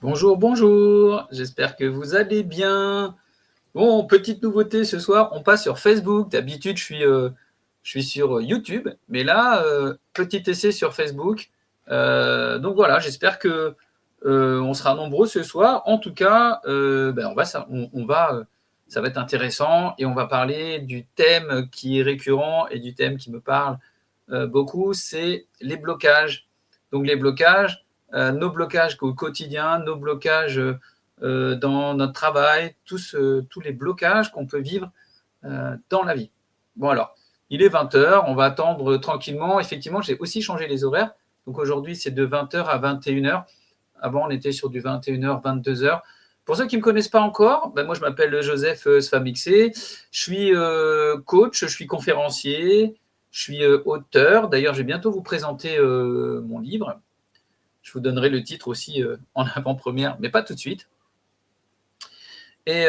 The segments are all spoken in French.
Bonjour, bonjour, j'espère que vous allez bien. Bon, petite nouveauté ce soir, on passe sur Facebook. D'habitude, je suis sur YouTube, mais là, petit essai sur Facebook. Donc voilà, j'espère que on sera nombreux ce soir. En tout cas, ça va être intéressant et on va parler du thème qui est récurrent et du thème qui me parle beaucoup, c'est les blocages. Donc les blocages, nos blocages au quotidien, nos blocages dans notre travail, tous les blocages qu'on peut vivre dans la vie. Bon alors, il est 20 heures, on va attendre tranquillement. Effectivement, j'ai aussi changé les horaires. Donc aujourd'hui, c'est de 20 heures à 21 heures. Avant, on était sur du 21 heures, 22 heures. Pour ceux qui ne me connaissent pas encore, ben moi je m'appelle Joseph Sfamixé, je suis coach, je suis conférencier, je suis auteur. D'ailleurs, je vais bientôt vous présenter mon livre. Je vous donnerai le titre aussi en avant-première, mais pas tout de suite. Et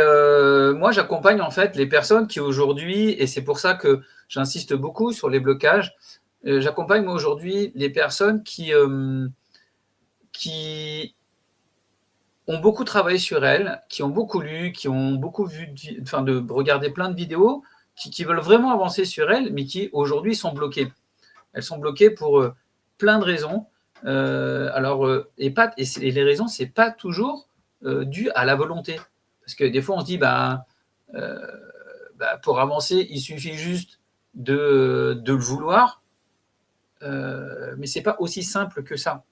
moi, j'accompagne en fait les personnes qui aujourd'hui, et c'est pour ça que j'insiste beaucoup sur les blocages, j'accompagne moi aujourd'hui les personnes qui ont beaucoup travaillé sur elles, qui ont beaucoup lu, qui ont beaucoup vu, enfin de regarder plein de vidéos, qui veulent vraiment avancer sur elles, mais qui aujourd'hui sont bloquées. Elles sont bloquées pour plein de raisons. Et les raisons, c'est pas toujours dû à la volonté. Parce que des fois, on se dit, euh, pour avancer, il suffit juste de le vouloir, mais c'est pas aussi simple que ça.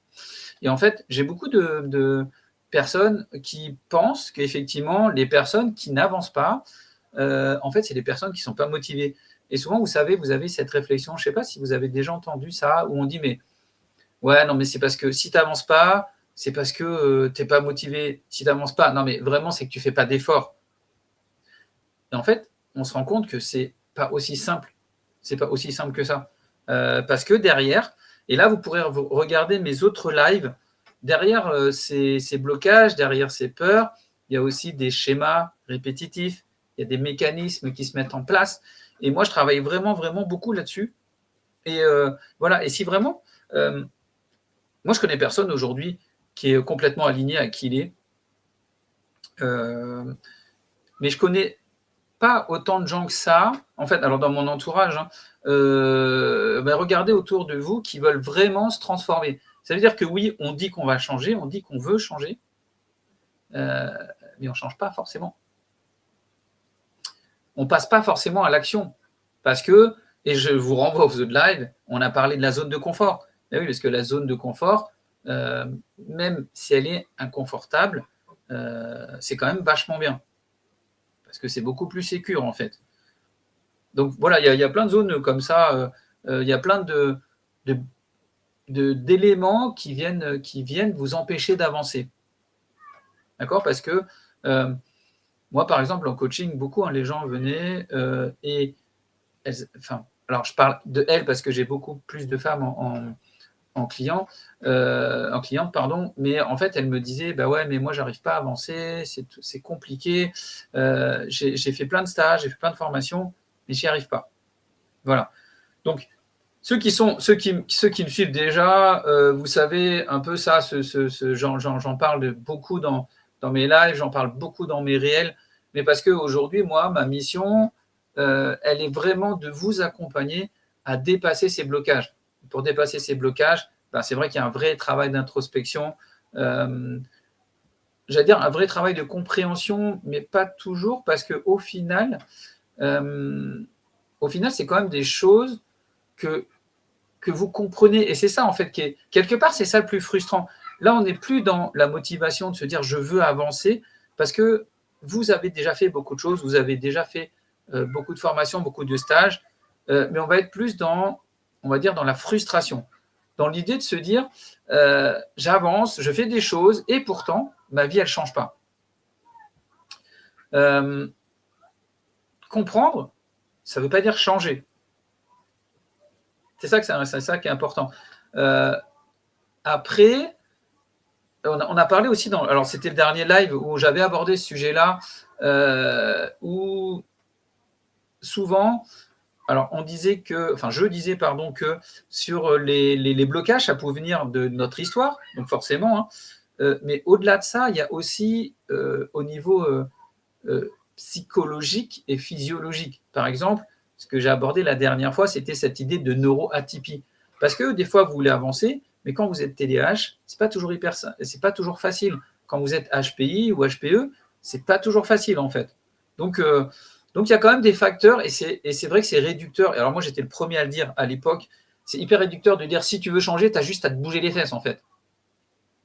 Et en fait, j'ai beaucoup de personnes qui pensent qu'effectivement, les personnes qui n'avancent pas, en fait, c'est des personnes qui ne sont pas motivées. Et souvent, vous savez, vous avez cette réflexion, je ne sais pas si vous avez déjà entendu ça, où on dit, mais ouais, non, mais c'est parce que si tu n'avances pas, c'est parce que tu n'es pas motivé. Si tu n'avances pas, non, mais vraiment, c'est que tu ne fais pas d'efforts. Et en fait, on se rend compte que c'est pas aussi simple. C'est pas aussi simple que ça. Parce que derrière, et là, vous pourrez regarder mes autres lives, derrière ces blocages, derrière ces peurs, il y a aussi des schémas répétitifs, il y a des mécanismes qui se mettent en place. Et moi, je travaille vraiment, vraiment beaucoup là-dessus. Et voilà. Et si vraiment, moi, je connais personne aujourd'hui qui est complètement aligné à qui il est. Mais je connais pas autant de gens que ça, en fait, alors dans mon entourage, hein, regardez autour de vous qui veulent vraiment se transformer. Ça veut dire que oui, on dit qu'on va changer, on dit qu'on veut changer, euh, mais on ne change pas forcément. On ne passe pas forcément à l'action. Parce que, et je vous renvoie aux autres live, on a parlé de la zone de confort. Ben oui, parce que la zone de confort, même si elle est inconfortable, c'est quand même vachement bien. Parce que c'est beaucoup plus sécure, en fait. Donc voilà, il y a plein de zones comme ça, il y a plein d'éléments qui viennent vous empêcher d'avancer. D'accord. Parce que moi, par exemple, en coaching, beaucoup, hein, les gens venaient et alors je parle de elles parce que j'ai beaucoup plus de femmes en client, en cliente, pardon, mais en fait, elle me disait, bah ouais, mais moi, j'arrive pas à avancer, c'est compliqué, j'ai fait plein de stages, j'ai fait plein de formations, mais j'y arrive pas. Voilà. Donc, ceux qui me suivent déjà, vous savez un peu ça, j'en parle beaucoup dans mes lives, j'en parle beaucoup dans mes réels, mais parce qu'aujourd'hui, moi, ma mission, elle est vraiment de vous accompagner à dépasser ces blocages. Pour dépasser ces blocages, c'est vrai qu'il y a un vrai travail d'introspection, j'allais dire un vrai travail de compréhension, mais pas toujours, parce qu'au final, c'est quand même des choses que vous comprenez. Et c'est ça, en fait, qui est, quelque part, c'est ça le plus frustrant. Là, on n'est plus dans la motivation de se dire je veux avancer, parce que vous avez déjà fait beaucoup de choses, vous avez déjà fait beaucoup de formations, beaucoup de stages, mais on va être plus dans, on va dire, dans la frustration, dans l'idée de se dire j'avance, je fais des choses, et pourtant, ma vie, elle ne change pas. Comprendre, ça ne veut pas dire changer. C'est ça qui est important. Après, on a parlé aussi alors c'était le dernier live où j'avais abordé ce sujet-là, où souvent, alors je disais que sur les blocages, ça pouvait venir de notre histoire, donc forcément, hein, Mais au-delà de ça, il y a aussi au niveau psychologique et physiologique. Par exemple, ce que j'ai abordé la dernière fois, c'était cette idée de neuroatypie. Parce que des fois, vous voulez avancer, mais quand vous êtes TDAH, c'est pas toujours c'est pas toujours facile. Quand vous êtes HPI ou HPE, c'est pas toujours facile en fait. Donc, il y a quand même des facteurs et c'est vrai que c'est réducteur. Et alors moi, j'étais le premier à le dire à l'époque. C'est hyper réducteur de dire si tu veux changer, tu as juste à te bouger les fesses en fait.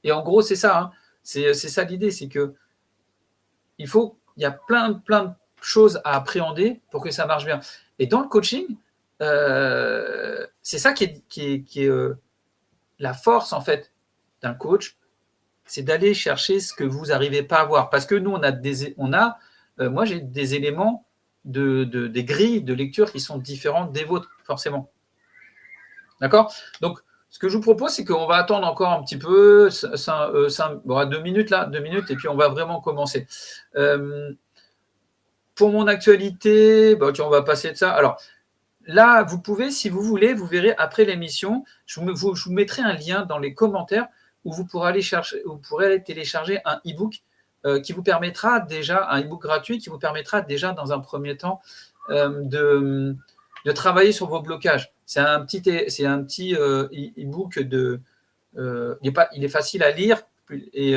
Et en gros, c'est ça. Hein. C'est ça l'idée, c'est que il y a plein de choses à appréhender pour que ça marche bien. Et dans le coaching, c'est ça qui est la force en fait d'un coach, c'est d'aller chercher ce que vous n'arrivez pas à voir. Parce que nous, moi j'ai des éléments des grilles de lecture qui sont différentes des vôtres, forcément. D'accord? Donc, ce que je vous propose, c'est qu'on va attendre encore un petit peu, 2 minutes là, 2 minutes, et puis on va vraiment commencer. Pour mon actualité, on va passer de ça. Alors, là, vous pouvez, si vous voulez, vous verrez après l'émission, je vous mettrai un lien dans les commentaires où vous pourrez aller télécharger un e-book qui vous permettra déjà, un e-book gratuit qui vous permettra déjà dans un premier temps de travailler sur vos blocages. C'est un petit e-book il est facile à lire et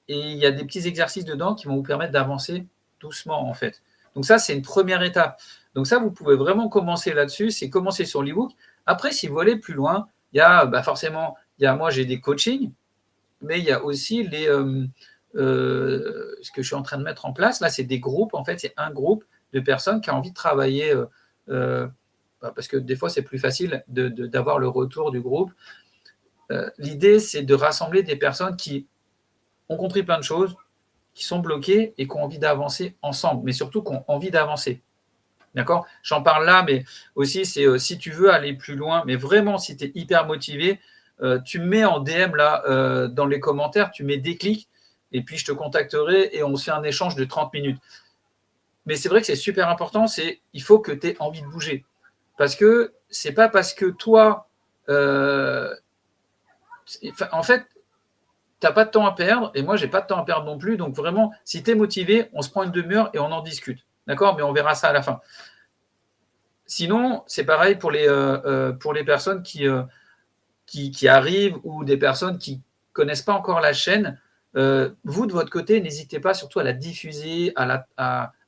il y a des petits exercices dedans qui vont vous permettre d'avancer doucement en fait. Donc ça, c'est une première étape. Donc ça, vous pouvez vraiment commencer là-dessus, c'est commencer sur l'e-book. Après, si vous allez plus loin, il y a forcément, moi j'ai des coachings, mais il y a aussi ce que je suis en train de mettre en place. Là, c'est des groupes, en fait, c'est un groupe de personnes qui a envie de travailler, parce que des fois, c'est plus facile d'avoir le retour du groupe. L'idée, c'est de rassembler des personnes qui ont compris plein de choses, qui sont bloquées et qui ont envie d'avancer ensemble, mais surtout qui ont envie d'avancer. D'accord? J'en parle là, mais aussi, c'est si tu veux aller plus loin, mais vraiment, si tu es hyper motivé, tu me mets en DM là, dans les commentaires, tu mets déclic, et puis je te contacterai et on se fait un échange de 30 minutes. Mais c'est vrai que c'est super important, il faut que tu aies envie de bouger. Parce que c'est pas parce que toi, en fait, tu n'as pas de temps à perdre, et moi, j'ai pas de temps à perdre non plus. Donc vraiment, si tu es motivé, on se prend une demi-heure et on en discute. D'accord? Mais on verra ça à la fin. Sinon, c'est pareil pour les personnes qui arrivent ou des personnes qui ne connaissent pas encore la chaîne. Vous, de votre côté, n'hésitez pas surtout à la diffuser, à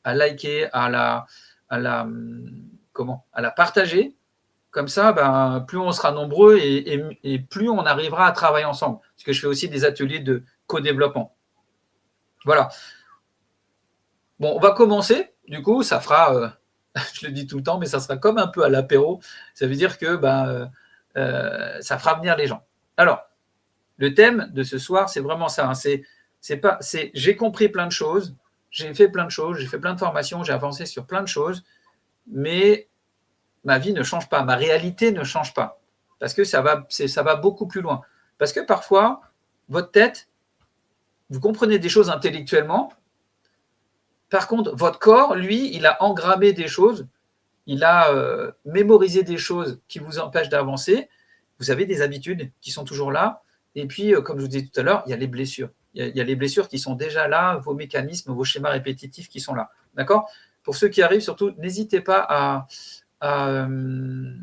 liker, à la partager. Comme ça, plus on sera nombreux et plus on arrivera à travailler ensemble. Parce que je fais aussi des ateliers de co-développement. Voilà. Bon, on va commencer. Du coup, ça fera, je le dis tout le temps, mais ça sera comme un peu à l'apéro. Ça veut dire que ça fera venir les gens. Alors, le thème de ce soir, c'est vraiment ça. Hein. J'ai compris plein de choses, j'ai fait plein de choses, j'ai fait plein de formations, j'ai avancé sur plein de choses, mais ma vie ne change pas, ma réalité ne change pas. Parce que ça va beaucoup plus loin. Parce que parfois, votre tête, vous comprenez des choses intellectuellement. Par contre, votre corps, lui, il a engrammé des choses, il a mémorisé des choses qui vous empêchent d'avancer. Vous avez des habitudes qui sont toujours là. Et puis, comme je vous disais tout à l'heure, il y a les blessures. Il y a les blessures qui sont déjà là, vos mécanismes, vos schémas répétitifs qui sont là. D'accord? Pour ceux qui arrivent, surtout, n'hésitez pas à me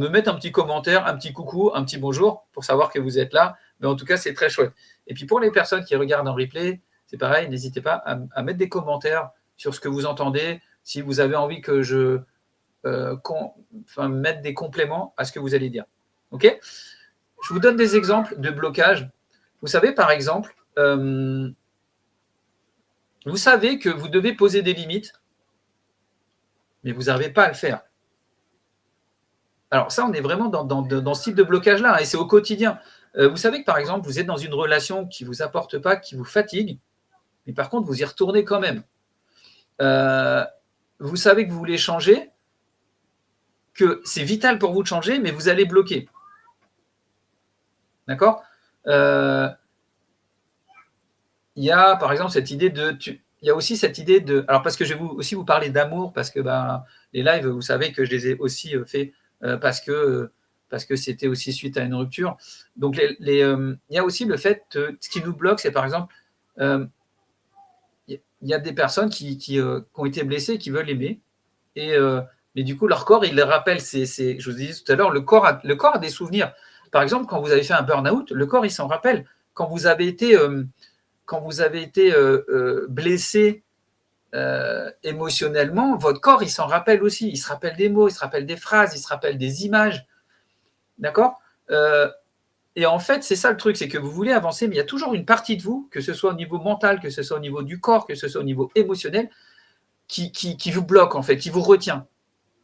mettre un petit commentaire, un petit coucou, un petit bonjour pour savoir que vous êtes là. Mais en tout cas, c'est très chouette. Et puis pour les personnes qui regardent en replay, c'est pareil, n'hésitez pas à mettre des commentaires sur ce que vous entendez. Si vous avez envie que je mette des compléments à ce que vous allez dire. OK? Je vous donne des exemples de blocage. Vous savez, par exemple, vous savez que vous devez poser des limites, mais vous n'arrivez pas à le faire. Alors ça, on est vraiment dans ce type de blocage-là, hein, et c'est au quotidien. Vous savez que, par exemple, vous êtes dans une relation qui ne vous apporte pas, qui vous fatigue, mais par contre, vous y retournez quand même. Vous savez que vous voulez changer, que c'est vital pour vous de changer, mais vous allez bloquer. D'accord? Il y a, par exemple, cette idée il y a aussi cette idée de... Alors, parce que je vais aussi vous parler d'amour, parce que les lives, vous savez que je les ai aussi faits parce que parce que c'était aussi suite à une rupture. Donc, il y a aussi le fait, ce qui nous bloque, c'est par exemple, il y a des personnes qui ont été blessées, qui veulent aimer, mais du coup, leur corps, il les rappelle. Je vous disais tout à l'heure, le corps a des souvenirs. Par exemple, quand vous avez fait un burn-out, le corps, il s'en rappelle. Quand vous avez été blessé émotionnellement, votre corps, il s'en rappelle aussi. Il se rappelle des mots, il se rappelle des phrases, il se rappelle des images. D'accord Et en fait, c'est ça le truc, c'est que vous voulez avancer, mais il y a toujours une partie de vous, que ce soit au niveau mental, que ce soit au niveau du corps, que ce soit au niveau émotionnel, qui vous bloque, en fait, qui vous retient,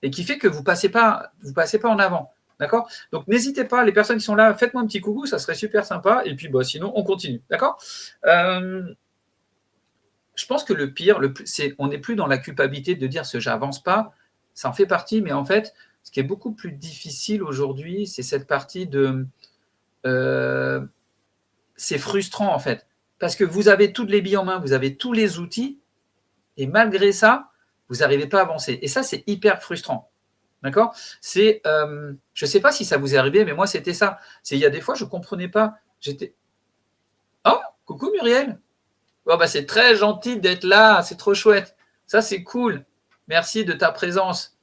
et qui fait que vous ne passez pas en avant. D'accord? Donc, n'hésitez pas, les personnes qui sont là, faites-moi un petit coucou, ça serait super sympa, et puis sinon, on continue. D'accord Je pense que le pire, c'est on n'est plus dans la culpabilité de dire que j'avance pas, ça en fait partie, mais en fait, ce qui est beaucoup plus difficile aujourd'hui, c'est cette partie de... c'est frustrant en fait, parce que vous avez toutes les billes en main, vous avez tous les outils, et malgré ça, vous n'arrivez pas à avancer. Et ça, c'est hyper frustrant. D'accord je ne sais pas si ça vous est arrivé, mais moi, c'était ça. Il y a des fois, je ne comprenais pas. Oh, coucou Muriel. Oh, c'est très gentil d'être là, c'est trop chouette. Ça, c'est cool. Merci de ta présence.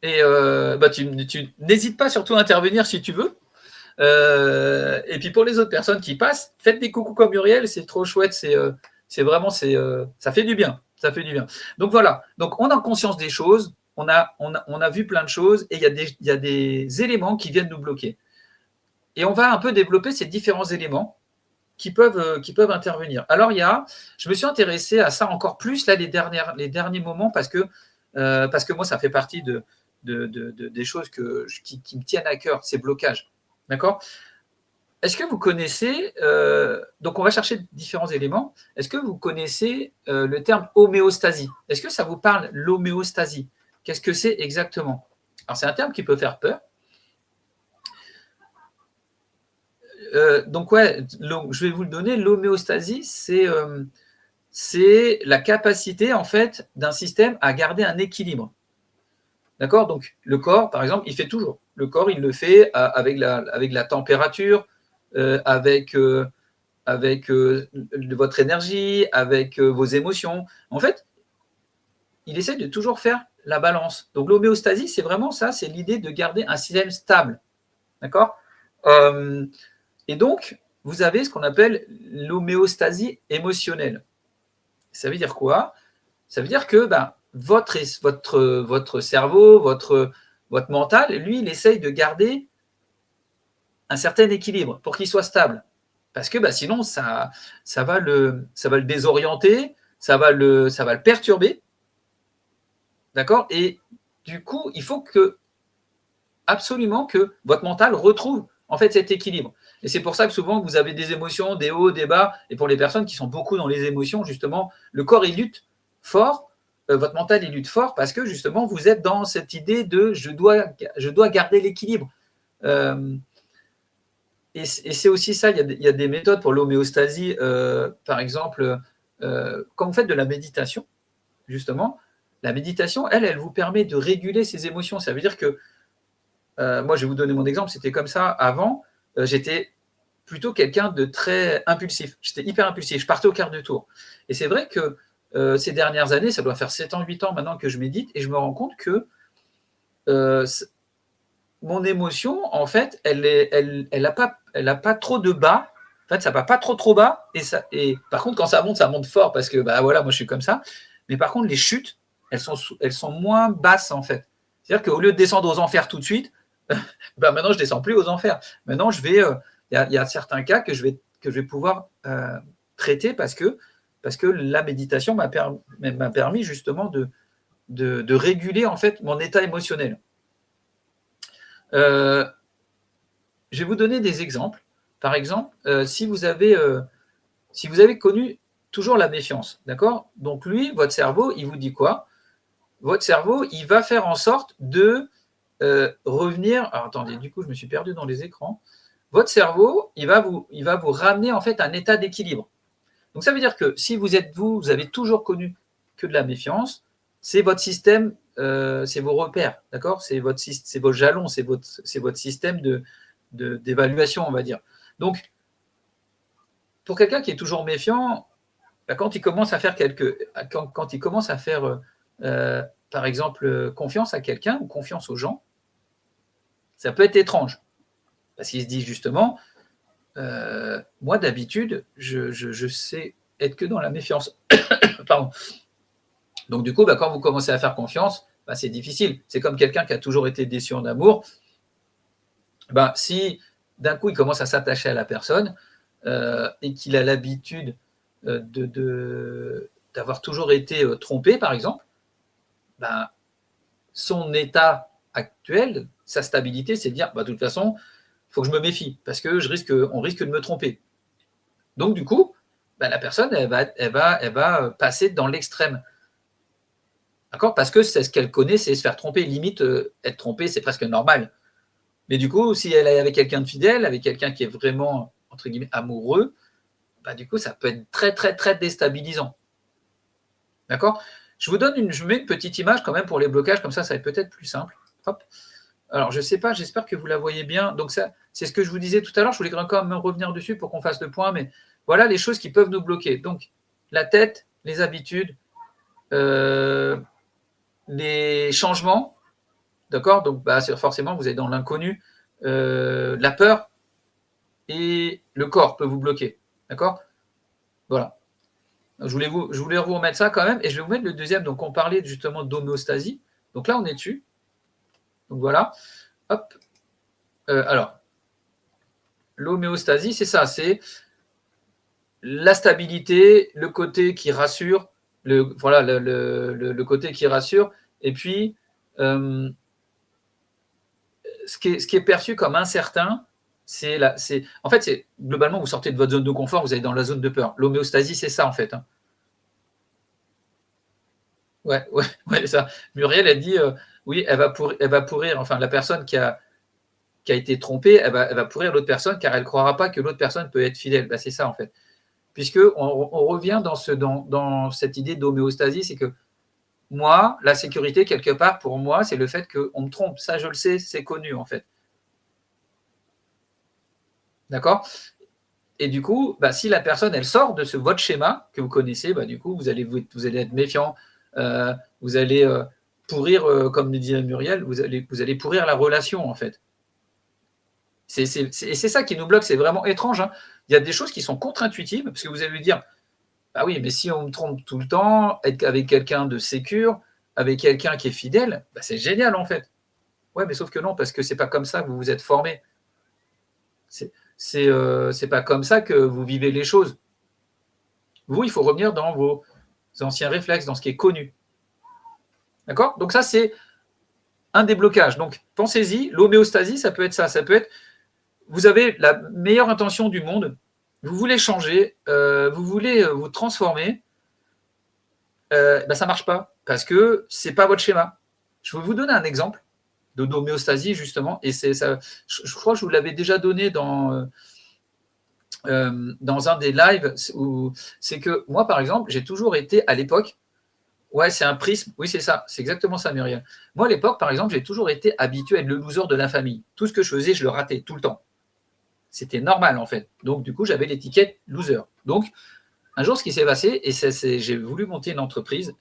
Et tu n'hésites pas surtout à intervenir si tu veux. Et puis pour les autres personnes qui passent, faites des coucous comme Muriel, c'est trop chouette, c'est vraiment, ça fait du bien. Ça fait du bien. Donc voilà, donc on a conscience des choses, on a vu plein de choses, et il y a des éléments qui viennent nous bloquer. Et on va un peu développer ces différents éléments qui peuvent intervenir. Alors je me suis intéressé à ça encore plus là les derniers moments, parce que moi ça fait partie des choses qui me tiennent à cœur, ces blocages. D'accord ? Est-ce que vous connaissez, donc on va chercher différents éléments, est-ce que vous connaissez le terme homéostasie ? Est-ce que ça vous parle, l'homéostasie ? Qu'est-ce que c'est exactement ? Alors c'est un terme qui peut faire peur. Donc ouais, je vais vous le donner, l'homéostasie, c'est la capacité en fait d'un système à garder un équilibre. D'accord ? Donc le corps, par exemple, il fait toujours. Le corps, il le fait avec la température, avec votre énergie, avec vos émotions. En fait, il essaie de toujours faire la balance. Donc l'homéostasie, c'est vraiment ça, c'est l'idée de garder un système stable. D'accord ? Et donc, vous avez ce qu'on appelle l'homéostasie émotionnelle. Ça veut dire quoi ? Ça veut dire que votre cerveau, votre mental, lui, il essaye de garder un certain équilibre pour qu'il soit stable. Parce que sinon, ça va le désorienter, ça va le perturber. D'accord ? Et du coup, il faut absolument que votre mental retrouve en fait cet équilibre. Et c'est pour ça que souvent, vous avez des émotions, des hauts, des bas. Et pour les personnes qui sont beaucoup dans les émotions, justement, le corps, il lutte fort. Votre mental, il lutte fort parce que justement, vous êtes dans cette idée de je dois garder l'équilibre. Et c'est aussi ça, il y a des méthodes pour l'homéostasie. Par exemple, quand vous faites de la méditation, justement, la méditation, elle vous permet de réguler ses émotions. Ça veut dire que, moi, je vais vous donner mon exemple, c'était comme ça avant. J'étais plutôt quelqu'un de très impulsif. J'étais hyper impulsif. Je partais au quart de tour. Et c'est vrai que ces dernières années, ça doit faire 7 ans, 8 ans maintenant que je médite, et je me rends compte que mon émotion, en fait, elle a pas trop de bas. En fait, ça va pas trop bas. Et par contre, quand ça monte fort parce que voilà, moi je suis comme ça. Mais par contre, les chutes, elles sont moins basses en fait. C'est-à-dire qu'au lieu de descendre aux enfers tout de suite, maintenant je descends plus aux enfers. Maintenant, il y a certains cas que je vais pouvoir traiter parce que la méditation m'a permis justement de réguler en fait mon état émotionnel. Je vais vous donner des exemples. Par exemple, si vous avez connu toujours la méfiance, d'accord ? Donc lui, votre cerveau, il vous dit quoi ? Votre cerveau, il va faire en sorte de revenir. Alors attendez, du coup, je me suis perdu dans les écrans. Votre cerveau, il va vous ramener en fait à un état d'équilibre. Donc ça veut dire que si vous avez toujours connu que de la méfiance, c'est votre système c'est vos repères, d'accord? C'est votre jalon, c'est votre système d'évaluation, on va dire. Donc, pour quelqu'un qui est toujours méfiant, quand il commence à faire quand il commence à faire, par exemple, confiance à quelqu'un ou confiance aux gens, ça peut être étrange. Parce qu'il se dit justement, moi d'habitude, je sais être que dans la méfiance. Pardon. Donc du coup, quand vous commencez à faire confiance, c'est difficile. C'est comme quelqu'un qui a toujours été déçu en amour. Si d'un coup il commence à s'attacher à la personne et qu'il a l'habitude d'avoir toujours été trompé, par exemple, son état actuel, sa stabilité, c'est de dire, de toute façon, il faut que je me méfie, parce que on risque de me tromper. Donc, du coup, la personne, elle va passer dans l'extrême. D'accord? Parce que c'est ce qu'elle connaît, c'est se faire tromper. Limite, être trompé, c'est presque normal. Mais du coup, si elle est avec quelqu'un de fidèle, avec quelqu'un qui est vraiment, entre guillemets, amoureux, du coup, ça peut être très, très, très déstabilisant. D'accord? Je vous mets une petite image quand même pour les blocages, comme ça va être peut-être plus simple. Hop. Alors, je ne sais pas, j'espère que vous la voyez bien. Donc, ça, c'est ce que je vous disais tout à l'heure. Je voulais quand même revenir dessus pour qu'on fasse le point, mais voilà les choses qui peuvent nous bloquer. Donc, la tête, les habitudes, les changements, d'accord? Donc, forcément, vous êtes dans l'inconnu. La peur et le corps peut vous bloquer, d'accord? Voilà. Je voulais vous remettre ça quand même, et je vais vous mettre le deuxième. Donc, on parlait justement d'homéostasie. Donc là, on est dessus. Donc voilà. Hop. Alors, l'homéostasie, c'est ça, c'est la stabilité, le côté qui rassure, le côté qui rassure, et puis ce qui est perçu comme incertain, en fait, c'est globalement, vous sortez de votre zone de confort, vous allez dans la zone de peur. L'homéostasie, c'est ça, en fait. Ouais, ça. Muriel a dit, oui, elle va pourrir, enfin, la personne qui a été trompée, elle va pourrir l'autre personne, car elle ne croira pas que l'autre personne peut être fidèle. C'est ça, en fait. Puisqu'on revient dans cette idée d'homéostasie, c'est que moi, la sécurité, quelque part, pour moi, c'est le fait qu'on me trompe. Ça, je le sais, c'est connu, en fait. D'accord? Et du coup, si la personne, elle sort de votre schéma que vous connaissez, du coup, vous allez être méfiant, vous allez pourrir, comme disait Muriel, vous allez pourrir la relation, en fait. Et c'est ça qui nous bloque, c'est vraiment étrange. Hein. Il y a des choses qui sont contre-intuitives, parce que vous allez lui dire, oui, mais si on me trompe tout le temps, être avec quelqu'un de sécure, avec quelqu'un qui est fidèle, c'est génial, en fait. Ouais, mais sauf que non, parce que c'est pas comme ça que vous vous êtes formé. C'est pas comme ça que vous vivez les choses. Vous, il faut revenir dans vos anciens réflexes, dans ce qui est connu. D'accord? Donc ça, c'est un des blocages. Donc, pensez-y, l'homéostasie, ça peut être ça. Ça peut être, vous avez la meilleure intention du monde, vous voulez changer, vous voulez vous transformer, ça ne marche pas, parce que ce n'est pas votre schéma. Je vais vous donner un exemple d'homéostasie, justement, et c'est ça. Je crois que je vous l'avais déjà donné dans un des lives, où c'est que moi, par exemple, j'ai toujours été, à l'époque, ouais, c'est un prisme, oui, c'est ça, c'est exactement ça, Muriel. Moi, à l'époque, par exemple, j'ai toujours été habitué à être le loser de la famille. Tout ce que je faisais, je le ratais tout le temps. C'était normal, en fait. Donc, du coup, j'avais l'étiquette loser. Donc, un jour, ce qui s'est passé, et j'ai voulu monter une entreprise,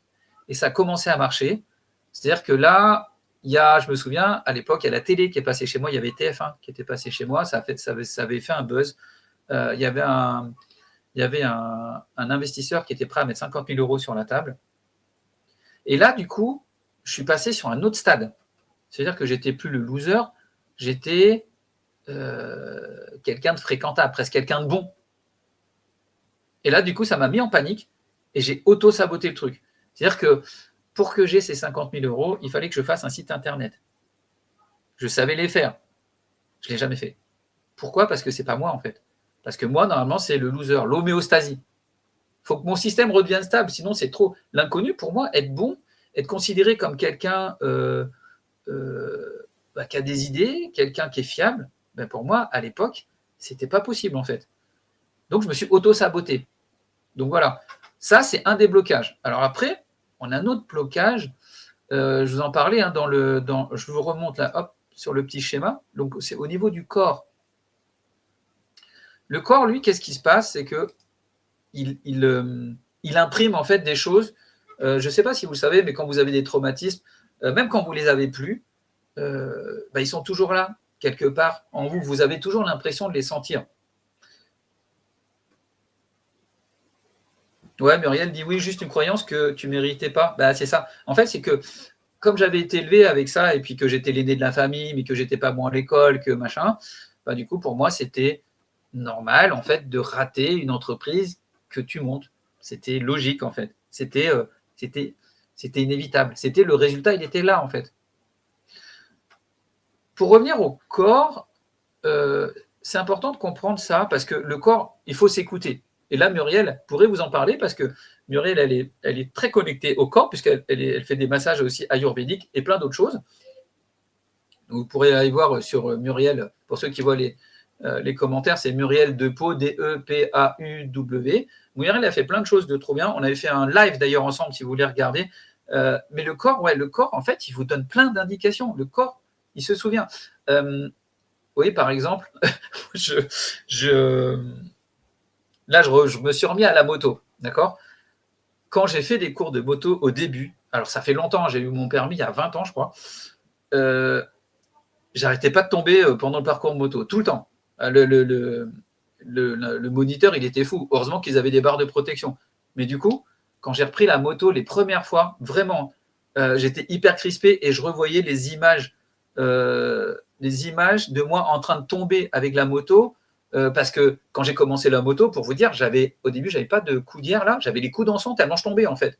et ça a commencé à marcher. C'est-à-dire que là, je me souviens, à l'époque, il y a la télé qui est passée chez moi, il y avait TF1 qui était passé chez moi, ça avait fait un buzz. Il y avait un investisseur qui était prêt à mettre 50 000 € sur la table. Et là, du coup, je suis passé sur un autre stade. C'est-à-dire que j'étais plus le loser, j'étais quelqu'un de fréquentable, presque quelqu'un de bon. Et là, du coup, ça m'a mis en panique et j'ai auto-saboté le truc. C'est-à-dire que pour que j'ai ces 50 000 €, il fallait que je fasse un site internet. Je savais les faire. Je ne l'ai jamais fait. Pourquoi? Parce que ce n'est pas moi, en fait. Parce que moi, normalement, c'est le loser, l'homéostasie. Il faut que mon système redevienne stable, sinon c'est trop. L'inconnu, pour moi, être bon, être considéré comme quelqu'un qui a des idées, quelqu'un qui est fiable, pour moi, à l'époque, ce n'était pas possible, en fait. Donc, je me suis auto-saboté. Donc, voilà. Ça, c'est un des blocages. Alors après, on a un autre blocage je vous en parlais, hein, je vous remonte là, hop, sur le petit schéma. Donc, c'est au niveau du corps. Le corps, lui, qu'est-ce qui se passe? C'est que il imprime en fait des choses. Je ne sais pas si vous le savez, mais quand vous avez des traumatismes, même quand vous les avez plus, ils sont toujours là, quelque part en vous. Vous avez toujours l'impression de les sentir. Ouais, Muriel dit oui, juste une croyance que tu méritais pas. Bah, c'est ça. En fait, c'est que comme j'avais été élevé avec ça, et puis que j'étais l'aîné de la famille, mais que j'étais pas bon à l'école, que machin, bah, du coup, pour moi, c'était normal, en fait, de rater une entreprise que tu montes. C'était logique, en fait. C'était inévitable. C'était le résultat, il était là, en fait. Pour revenir au corps, c'est important de comprendre ça, parce que le corps, il faut s'écouter. Et là, Muriel pourrait vous en parler, parce que Muriel, elle est très connectée au corps, puisqu'elle fait des massages aussi ayurvédiques et plein d'autres choses. Vous pourrez aller voir sur Muriel, pour ceux qui voient les commentaires, c'est Muriel Depau, D-E-P-A-U-W. Muriel a fait plein de choses de trop bien. On avait fait un live d'ailleurs ensemble, si vous voulez regarder. Mais le corps, en fait, il vous donne plein d'indications. Le corps, il se souvient. Oui, par exemple, là, je me suis remis à la moto, d'accord? Quand j'ai fait des cours de moto au début, alors ça fait longtemps, j'ai eu mon permis il y a 20 ans, je crois, j'arrêtais pas de tomber pendant le parcours moto, tout le temps. Le moniteur, il était fou. Heureusement qu'ils avaient des barres de protection. Mais du coup, quand j'ai repris la moto les premières fois, vraiment, j'étais hyper crispé et je revoyais les images de moi en train de tomber avec la moto. Parce que quand j'ai commencé la moto, pour vous dire, au début, j'avais pas de coudière là, j'avais les coudes en sang tellement je tombais en fait.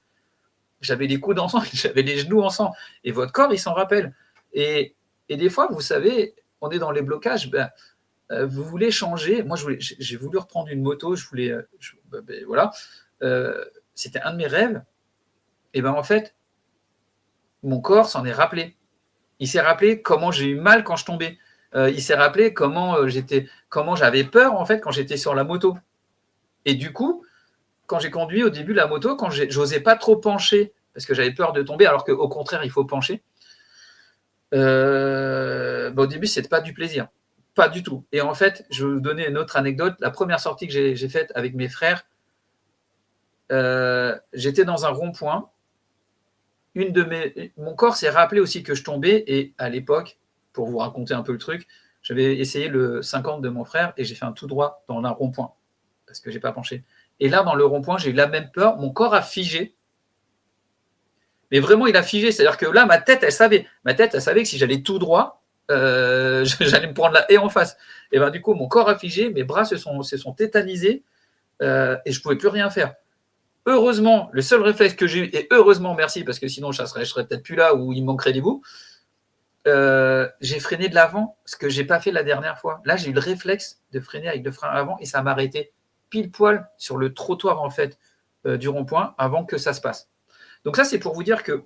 J'avais les coudes en sang, j'avais les genoux en sang. Et votre corps, il s'en rappelle. Et des fois, vous savez, on est dans les blocages. Vous voulez changer. Moi, j'ai voulu reprendre une moto. Voilà. C'était un de mes rêves. Et en fait, mon corps s'en est rappelé. Il s'est rappelé comment j'ai eu mal quand je tombais. Il s'est rappelé comment j'avais peur en fait quand j'étais sur la moto. Et du coup, quand j'ai conduit au début la moto, quand j'osais pas trop pencher parce que j'avais peur de tomber, alors qu'au contraire, il faut pencher. Au début, c'était pas du plaisir. Pas du tout. Et en fait, je vais vous donner une autre anecdote. La première sortie que j'ai faite avec mes frères, j'étais dans un rond-point. Mon corps s'est rappelé aussi que je tombais. Et à l'époque, pour vous raconter un peu le truc, j'avais essayé le 50 de mon frère et j'ai fait un tout droit dans un rond-point parce que j'ai pas penché. Et là, dans le rond-point, j'ai eu la même peur. Mon corps a figé. Mais vraiment, il a figé. C'est-à-dire que là, ma tête, elle savait. Ma tête, elle savait que si j'allais tout droit, j'allais me prendre la haie en face. Et du coup, mon corps a figé, mes bras se sont tétanisés et je ne pouvais plus rien faire. Heureusement, le seul réflexe que j'ai eu, et heureusement, merci, parce que sinon, je serais peut-être plus là ou il me manquerait des bouts, j'ai freiné de l'avant, ce que je n'ai pas fait la dernière fois. Là, j'ai eu le réflexe de freiner avec le frein avant et ça m'a arrêté pile poil sur le trottoir en fait du rond-point avant que ça se passe. Donc ça, c'est pour vous dire que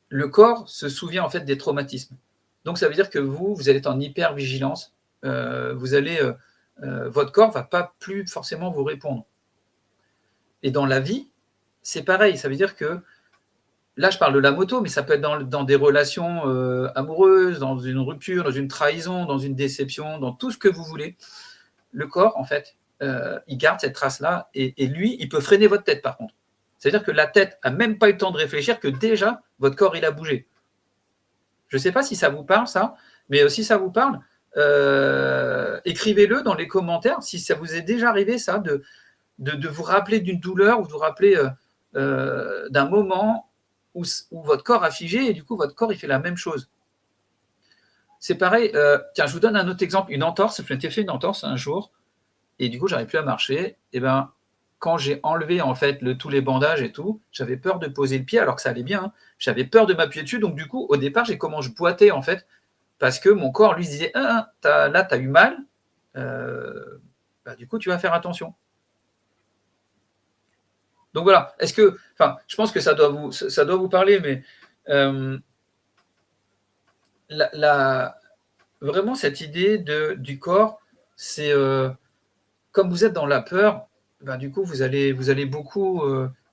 le corps se souvient en fait des traumatismes. Donc ça veut dire que vous allez être en hyper-vigilance. Votre corps ne va pas plus forcément vous répondre. Et dans la vie, c'est pareil. Ça veut dire que, là je parle de la moto, mais ça peut être dans des relations amoureuses, dans une rupture, dans une trahison, dans une déception, dans tout ce que vous voulez. Le corps, en fait, il garde cette trace-là et lui, il peut freiner votre tête par contre. C'est-à-dire que la tête n'a même pas eu le temps de réfléchir que déjà, votre corps, il a bougé. Je ne sais pas si ça vous parle, ça, mais si ça vous parle, écrivez-le dans les commentaires si ça vous est déjà arrivé, ça, de vous rappeler d'une douleur ou de vous rappeler d'un moment où votre corps a figé et du coup, votre corps, il fait la même chose. C'est pareil. Tiens, je vous donne un autre exemple. Une entorse. Je m'étais fait une entorse un jour et du coup, j'arrivais plus à marcher. Et quand j'ai enlevé en fait tous les bandages et tout, j'avais peur de poser le pied alors que ça allait bien. Hein. J'avais peur de m'appuyer dessus. Donc du coup, au départ, j'ai commencé, je boitais en fait parce que mon corps lui disait là, tu as eu mal. Du coup, tu vas faire attention. Donc voilà. Je pense que ça doit vous parler, mais vraiment cette idée du corps, c'est comme vous êtes dans la peur. Du coup, vous allez beaucoup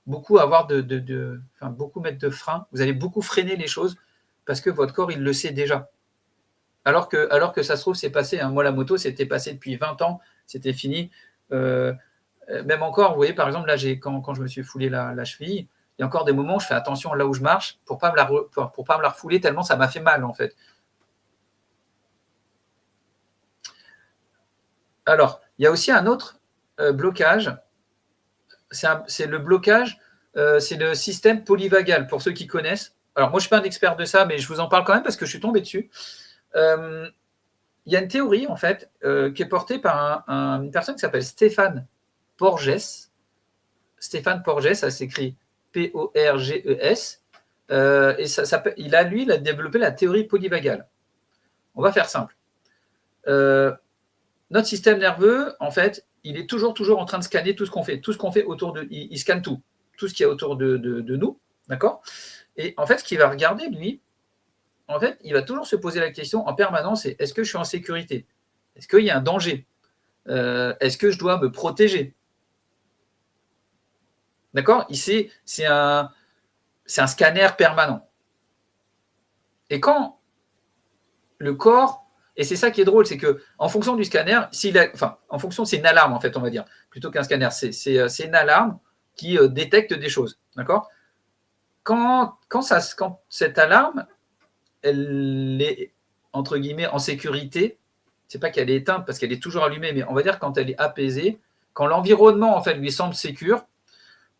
beaucoup avoir enfin, beaucoup mettre de frein. Vous allez beaucoup freiner les choses parce que votre corps, il le sait déjà. Alors que ça se trouve, c'est passé. Hein. Moi, la moto, c'était passé depuis 20 ans, c'était fini. Même encore, vous voyez, par exemple, là, quand je me suis foulé la cheville, il y a encore des moments où je fais attention là où je marche pour pas me la refouler tellement ça m'a fait mal, en fait. Alors, il y a aussi un autre blocage. C'est le blocage, c'est le système polyvagal, pour ceux qui connaissent. Alors, moi, je ne suis pas un expert de ça, mais je vous en parle quand même parce que je suis tombé dessus. Il y a une théorie, en fait, qui est portée par une personne qui s'appelle Stéphane Porges. Stéphane Porges, ça s'écrit P-O-R-G-E-S. Et il a développé la théorie polyvagale. On va faire simple. Notre système nerveux, en fait, il est toujours en train de scanner tout ce qu'on fait. Tout ce qu'on fait autour de... Il scanne tout. Tout ce qui est autour de nous. D'accord ? Et en fait, ce qu'il va regarder, lui, en fait, il va toujours se poser la question en permanence, c'est est-ce que je suis en sécurité ? Est-ce qu'il y a un danger ? Est-ce que je dois me protéger ? D'accord ? C'est un scanner permanent. Et quand le corps, et c'est ça qui est drôle, c'est que en fonction du scanner, en fonction, c'est une alarme en fait, on va dire, plutôt qu'un scanner, c'est une alarme qui détecte des choses. D'accord ? Quand cette alarme, elle est entre guillemets en sécurité, c'est pas qu'elle est éteinte parce qu'elle est toujours allumée, mais on va dire quand elle est apaisée, quand l'environnement en fait lui semble sécure,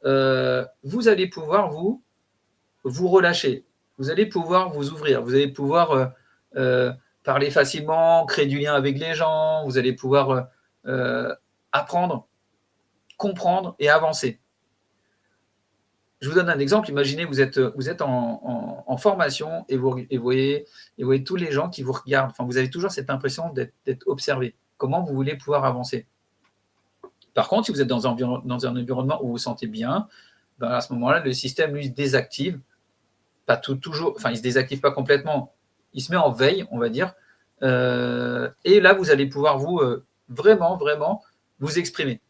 vous allez pouvoir vous relâcher, vous allez pouvoir vous ouvrir, vous allez pouvoir parler facilement, créer du lien avec les gens, vous allez pouvoir apprendre, comprendre et avancer. Je vous donne un exemple. Imaginez, vous êtes en formation et vous voyez tous les gens qui vous regardent. Enfin, vous avez toujours cette impression d'être observé. Comment vous voulez pouvoir avancer ? Par contre, si vous êtes dans un environnement où vous vous sentez bien, ben à ce moment-là, le système, lui, se désactive. Pas toujours, enfin, il ne se désactive pas complètement. Il se met en veille, on va dire. Et là, vous allez pouvoir vraiment vous exprimer.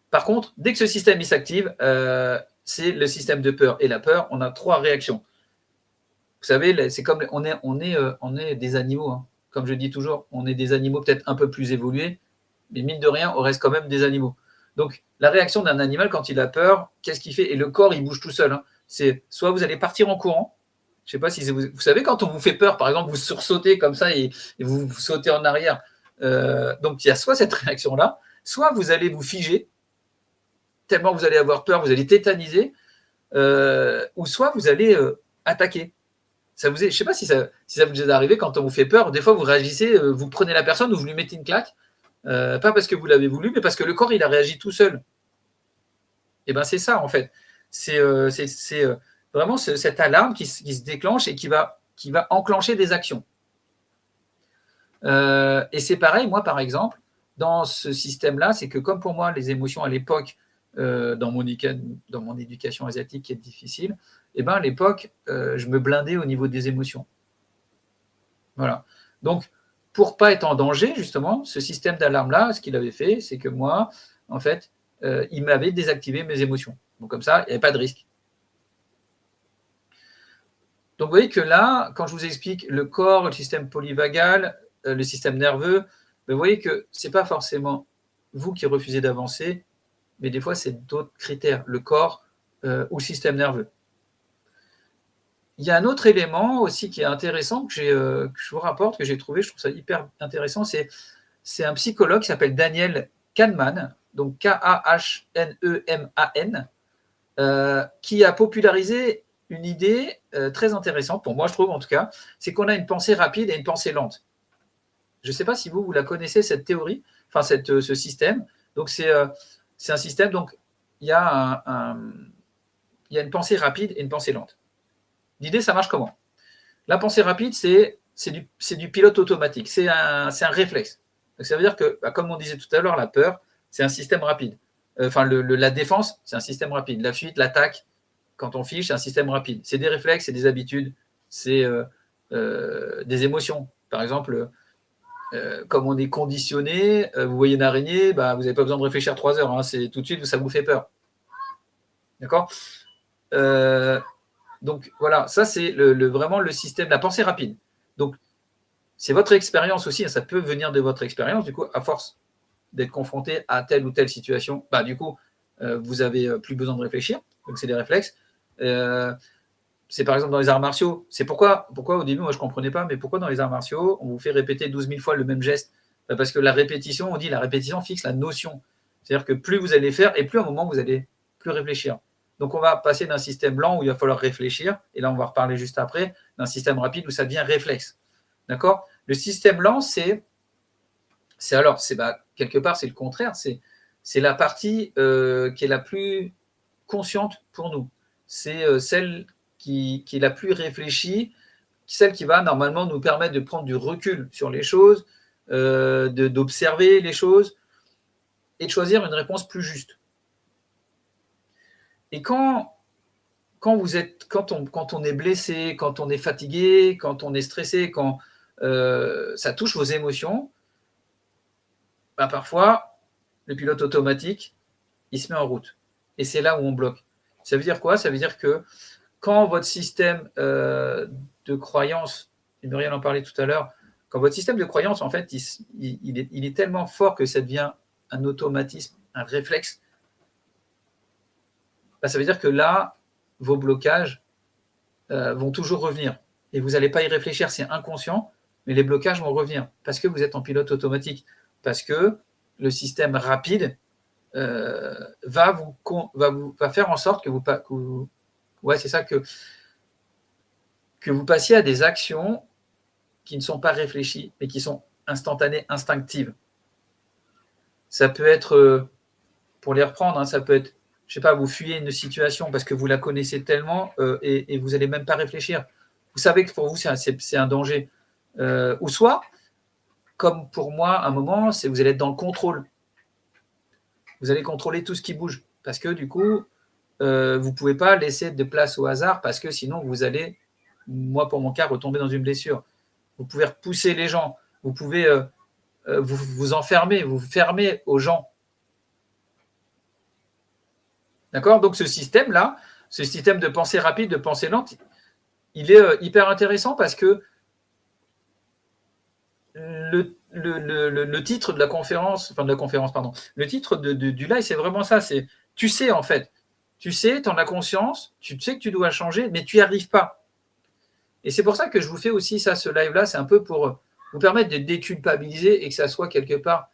Par contre, dès que ce système s'active, c'est le système de peur. Et la peur, on a 3 réactions. Vous savez, c'est comme on est des animaux. Hein. Comme je dis toujours, on est des animaux peut-être un peu plus évolués, mais mine de rien, on reste quand même des animaux. Donc, la réaction d'un animal quand il a peur, qu'est-ce qu'il fait ? Et le corps, il bouge tout seul. Hein. C'est soit vous allez partir en courant. Je ne sais pas si vous savez, quand on vous fait peur, par exemple, vous sursautez comme ça et vous sautez en arrière. Donc, il y a soit cette réaction-là, soit vous allez vous figer, tellement vous allez avoir peur, vous allez tétaniser, ou soit vous allez attaquer. Je ne sais pas si ça vous est arrivé quand on vous fait peur. Des fois, vous réagissez, vous prenez la personne ou vous lui mettez une claque, pas parce que vous l'avez voulu, mais parce que le corps, il a réagi tout seul. Et bien, c'est ça, en fait. C'est vraiment cette alarme qui se déclenche et qui va enclencher des actions. Et c'est pareil, moi, par exemple, dans ce système-là, c'est que comme pour moi, les émotions à l'époque, dans mon éducation asiatique qui est difficile, et ben à l'époque, je me blindais au niveau des émotions. Voilà. Donc, pour pas être en danger, justement, ce système d'alarme-là, ce qu'il avait fait, c'est que moi, en fait, il m'avait désactivé mes émotions. Donc, comme ça, il n'y avait pas de risque. Donc, vous voyez que là, quand je vous explique le corps, le système polyvagal, le système nerveux, vous voyez que ce n'est pas forcément vous qui refusez d'avancer, mais des fois, c'est d'autres critères, le corps ou le système nerveux. Il y a un autre élément aussi qui est intéressant que je vous rapporte, que j'ai trouvé, je trouve ça hyper intéressant, c'est un psychologue qui s'appelle Daniel Kahneman, donc Kahneman, qui a popularisé une idée très intéressante, pour moi je trouve en tout cas, c'est qu'on a une pensée rapide et une pensée lente. Je ne sais pas si vous la connaissez, cette théorie, enfin ce système. Donc c'est un système, donc il y a une pensée rapide et une pensée lente. L'idée, ça marche comment ? La pensée rapide, c'est du pilote automatique, c'est un réflexe. Donc ça veut dire que, comme on disait tout à l'heure, la peur, c'est un système rapide. Enfin, la défense, c'est un système rapide. La fuite, l'attaque, quand on fiche, c'est un système rapide. C'est des réflexes, c'est des habitudes, c'est des émotions. Par exemple, comme on est conditionné, vous voyez une araignée, vous n'avez pas besoin de réfléchir 3 heures. Hein, c'est tout de suite, ça vous fait peur. D'accord. Donc voilà, ça c'est vraiment le système, la pensée rapide. Donc c'est votre expérience aussi, hein, ça peut venir de votre expérience, du coup, à force d'être confronté à telle ou telle situation, bah, du coup, vous avez plus besoin de réfléchir, donc c'est des réflexes. C'est par exemple dans les arts martiaux, c'est pourquoi au début, moi je ne comprenais pas, mais pourquoi dans les arts martiaux, on vous fait répéter 12 000 fois le même geste? Parce que la répétition, on dit la répétition fixe la notion. C'est-à-dire que plus vous allez faire, et plus à un moment, vous allez plus réfléchir. Donc on va passer d'un système lent où il va falloir réfléchir, et là on va reparler juste après, d'un système rapide où ça devient réflexe. D'accord. Le système lent, quelque part, c'est le contraire, c'est la partie qui est la plus consciente pour nous. C'est celle qui est la plus réfléchie, celle qui va normalement nous permettre de prendre du recul sur les choses, d'observer les choses et de choisir une réponse plus juste. Et quand on est blessé, quand on est fatigué, quand on est stressé, quand ça touche vos émotions, bah parfois, le pilote automatique, il se met en route. Et c'est là où on bloque. Ça veut dire quoi? Ça veut dire que quand votre système de croyance, et Muriel en parlait tout à l'heure, quand votre système de croyance, en fait, il est tellement fort que ça devient un automatisme, un réflexe, bah, ça veut dire que là, vos blocages vont toujours revenir. Et vous n'allez pas y réfléchir, c'est inconscient, mais les blocages vont revenir parce que vous êtes en pilote automatique, parce que le système rapide va faire en sorte que vous passiez à des actions qui ne sont pas réfléchies, mais qui sont instantanées, instinctives. Ça peut être, pour les reprendre, hein, ça peut être, je sais pas, vous fuyez une situation parce que vous la connaissez tellement et vous n'allez même pas réfléchir. Vous savez que pour vous, c'est un danger. Ou soit, comme pour moi, à un moment, vous allez être dans le contrôle. Vous allez contrôler tout ce qui bouge. Parce que du coup, vous ne pouvez pas laisser de place au hasard parce que sinon, vous allez, moi pour mon cas, retomber dans une blessure. Vous pouvez repousser les gens. Vous pouvez vous enfermer, vous fermer aux gens. D'accord. Donc ce système-là, ce système de pensée rapide, de pensée lente, il est hyper intéressant parce que le titre de la conférence, pardon, le titre du live, c'est vraiment ça, c'est tu sais en fait, tu sais, tu en as conscience, tu sais que tu dois changer, mais tu n'y arrives pas. Et c'est pour ça que je vous fais aussi ça, ce live-là, c'est un peu pour vous permettre de déculpabiliser et que ça soit quelque part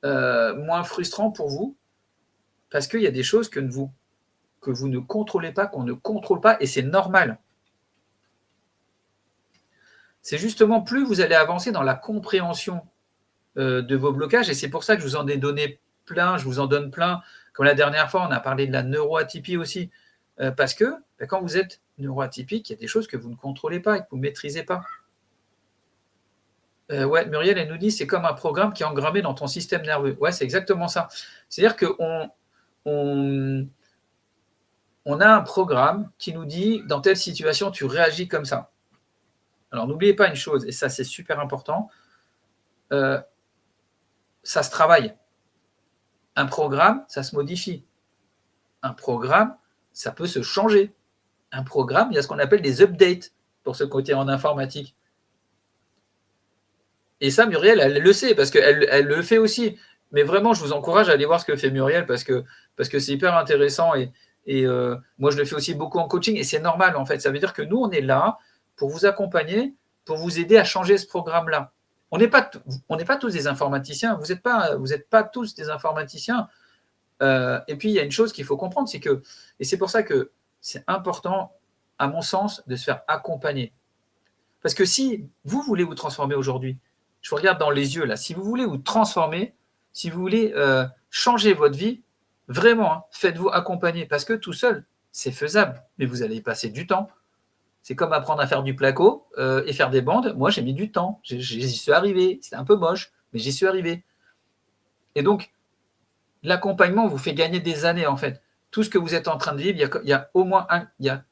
moins frustrant pour vous, parce qu'il y a des choses que vous ne contrôlez pas, qu'on ne contrôle pas, et c'est normal. C'est justement plus vous allez avancer dans la compréhension de vos blocages, et c'est pour ça que je vous en ai donné plein, je vous en donne plein. Comme la dernière fois, on a parlé de la neuroatypie aussi, parce que quand vous êtes neuroatypique, il y a des choses que vous ne contrôlez pas et que vous ne maîtrisez pas. Ouais, Muriel, elle nous dit c'est comme un programme qui est engrammé dans ton système nerveux. Ouais, c'est exactement ça. C'est-à-dire qu'on a un programme qui nous dit dans telle situation, tu réagis comme ça. Alors, n'oubliez pas une chose, et ça, c'est super important, ça se travaille. Un programme, ça se modifie. Un programme, ça peut se changer. Un programme, il y a ce qu'on appelle des updates pour ce côté en informatique. Et ça, Muriel, elle le sait parce qu'elle le fait aussi. Mais vraiment, je vous encourage à aller voir ce que fait Muriel parce que c'est hyper intéressant et moi, je le fais aussi beaucoup en coaching et c'est normal en fait. Ça veut dire que nous, on est là pour vous accompagner, pour vous aider à changer ce programme-là. On n'est pas tous des informaticiens. Vous n'êtes pas tous des informaticiens. Et puis, il y a une chose qu'il faut comprendre, c'est que, et c'est pour ça que c'est important, à mon sens, de se faire accompagner. Parce que si vous voulez vous transformer aujourd'hui, je vous regarde dans les yeux là, si vous voulez vous transformer, si vous voulez changer votre vie, vraiment, hein, faites-vous accompagner. Parce que tout seul, c'est faisable, mais vous allez y passer du temps. C'est comme apprendre à faire du placo et faire des bandes. Moi, j'ai mis du temps. J'y suis arrivé. C'était un peu moche, mais j'y suis arrivé. Et donc, l'accompagnement vous fait gagner des années, en fait. Tout ce que vous êtes en train de vivre, il y a au moins il y a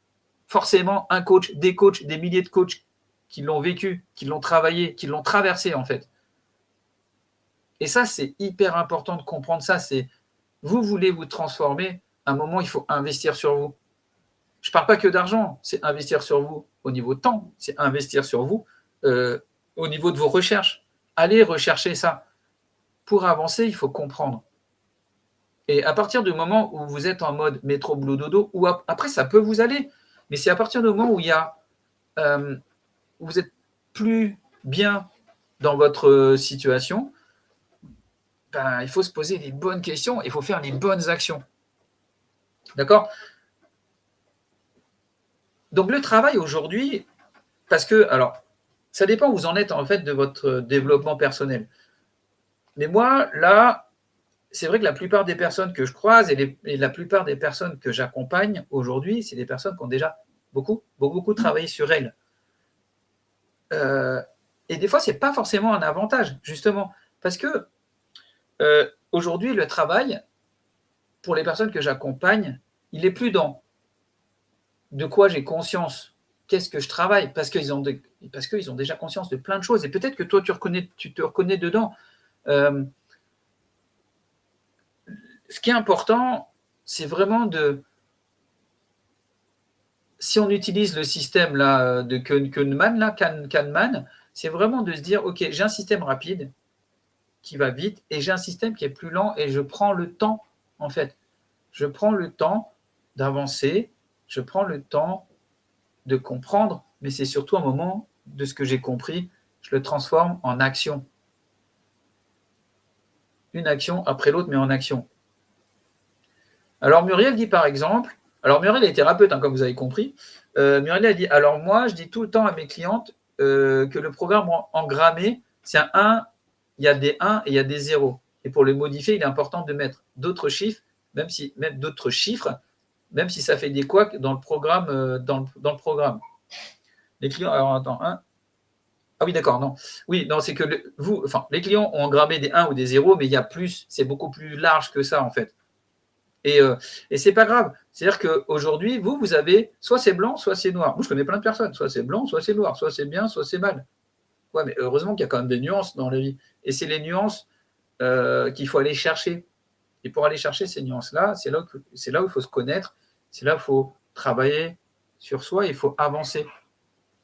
forcément un coach, des coachs, des milliers de coachs qui l'ont vécu, qui l'ont travaillé, qui l'ont traversé, en fait. Et ça, c'est hyper important de comprendre ça. C'est, vous voulez vous transformer, à un moment, il faut investir sur vous. Je ne parle pas que d'argent, c'est investir sur vous au niveau de temps, c'est investir sur vous au niveau de vos recherches. Allez rechercher ça. Pour avancer, il faut comprendre. Et à partir du moment où vous êtes en mode métro, boulot, dodo, ou après, ça peut vous aller. Mais c'est à partir du moment où vous êtes plus bien dans votre situation, ben, il faut se poser les bonnes questions, il faut faire les bonnes actions. D'accord? Donc le travail aujourd'hui, parce que, alors, ça dépend où vous en êtes en fait de votre développement personnel. Mais moi, là, c'est vrai que la plupart des personnes que je croise et la plupart des personnes que j'accompagne aujourd'hui, c'est des personnes qui ont déjà beaucoup travaillé sur elles. Et des fois, ce n'est pas forcément un avantage, justement, parce que aujourd'hui, le travail, pour les personnes que j'accompagne, il est plus dans de quoi j'ai conscience, qu'est-ce que je travaille, parce qu'ils ont déjà conscience de plein de choses. Et peut-être que toi, tu te reconnais dedans. Ce qui est important, c'est vraiment si on utilise le système là, de Kahneman, c'est vraiment de se dire, OK, j'ai un système rapide qui va vite et j'ai un système qui est plus lent et je prends le temps, en fait. Je prends le temps d'avancer, je prends le temps de comprendre, mais c'est surtout un moment de ce que j'ai compris, je le transforme en action. Une action après l'autre, mais en action. Alors Muriel dit par exemple, alors Muriel est thérapeute, hein, comme vous avez compris, Muriel a dit, alors moi je dis tout le temps à mes clientes que le programme engrammé, c'est un 1, il y a des 1 et il y a des 0. Et pour le modifier, il est important de mettre d'autres chiffres, même si ça fait des couacs dans le programme. Dans le programme. Les clients, alors attends, 1. Ah oui, d'accord, non. Oui, non, c'est que les clients ont engrammé des 1 ou des 0, mais il y a plus, c'est beaucoup plus large que ça en fait. Et c'est pas grave. C'est-à-dire qu'aujourd'hui, vous avez soit c'est blanc, soit c'est noir. Moi, je connais plein de personnes. Soit c'est blanc, soit c'est noir. Soit c'est bien, soit c'est mal. Ouais, mais heureusement qu'il y a quand même des nuances dans la vie. Et c'est les nuances qu'il faut aller chercher. Et pour aller chercher ces nuances-là, c'est là où il faut se connaître. C'est là où il faut travailler sur soi. Il faut avancer.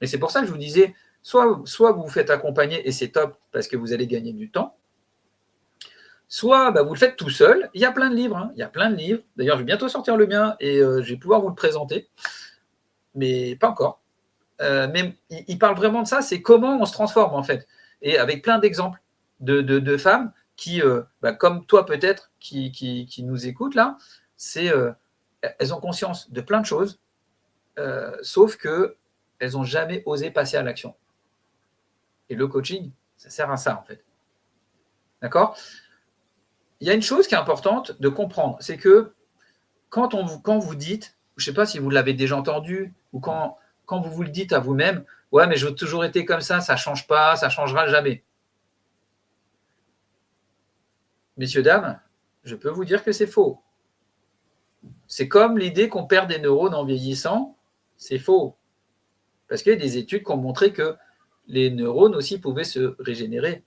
Et c'est pour ça que je vous disais, soit vous vous faites accompagner et c'est top parce que vous allez gagner du temps. Soit vous le faites tout seul. Il y a plein de livres. Il y a plein de livres. D'ailleurs, je vais bientôt sortir le mien et je vais pouvoir vous le présenter. Mais pas encore. Mais il parle vraiment de ça. C'est comment on se transforme, en fait. Et avec plein d'exemples de femmes qui, comme toi peut-être, qui nous écoutent là, elles ont conscience de plein de choses, sauf qu'elles n'ont jamais osé passer à l'action. Et le coaching, ça sert à ça, en fait. D'accord ? Il y a une chose qui est importante de comprendre, c'est que quand vous dites, je ne sais pas si vous l'avez déjà entendu, ou quand vous le dites à vous-même, ouais, mais j'ai toujours été comme ça ne change pas, ça ne changera jamais. Messieurs, dames, je peux vous dire que c'est faux. C'est comme l'idée qu'on perd des neurones en vieillissant, c'est faux. Parce qu'il y a des études qui ont montré que les neurones aussi pouvaient se régénérer.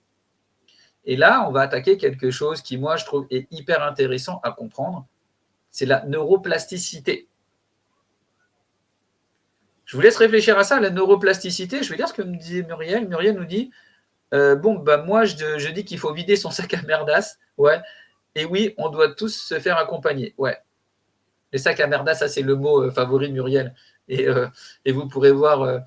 Et là, on va attaquer quelque chose qui, moi, je trouve est hyper intéressant à comprendre. C'est la neuroplasticité. Je vous laisse réfléchir à ça, la neuroplasticité. Je vais lire ce que me disait Muriel. Muriel nous dit moi, je dis qu'il faut vider son sac à merdasse. Ouais. Et oui, on doit tous se faire accompagner. Ouais. Les sacs à merdasse, ça, c'est le mot favori de Muriel. Et vous pourrez voir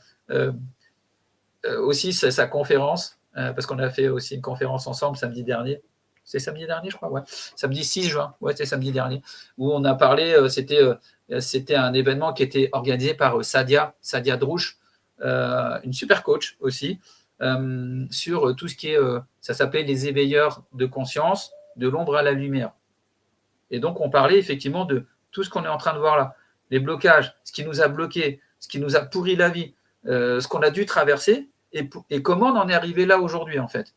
aussi sa conférence. Parce qu'on a fait aussi une conférence ensemble samedi dernier. C'est samedi dernier, je crois, ouais. Samedi 6 juin, ouais, c'est samedi dernier, où on a parlé, c'était un événement qui était organisé par Sadia Drouche, une super coach aussi, sur tout ce qui est, ça s'appelait les éveilleurs de conscience, de l'ombre à la lumière. Et donc, on parlait effectivement de tout ce qu'on est en train de voir là, les blocages, ce qui nous a bloqués, ce qui nous a pourri la vie, ce qu'on a dû traverser, et comment on en est arrivé là aujourd'hui, en fait.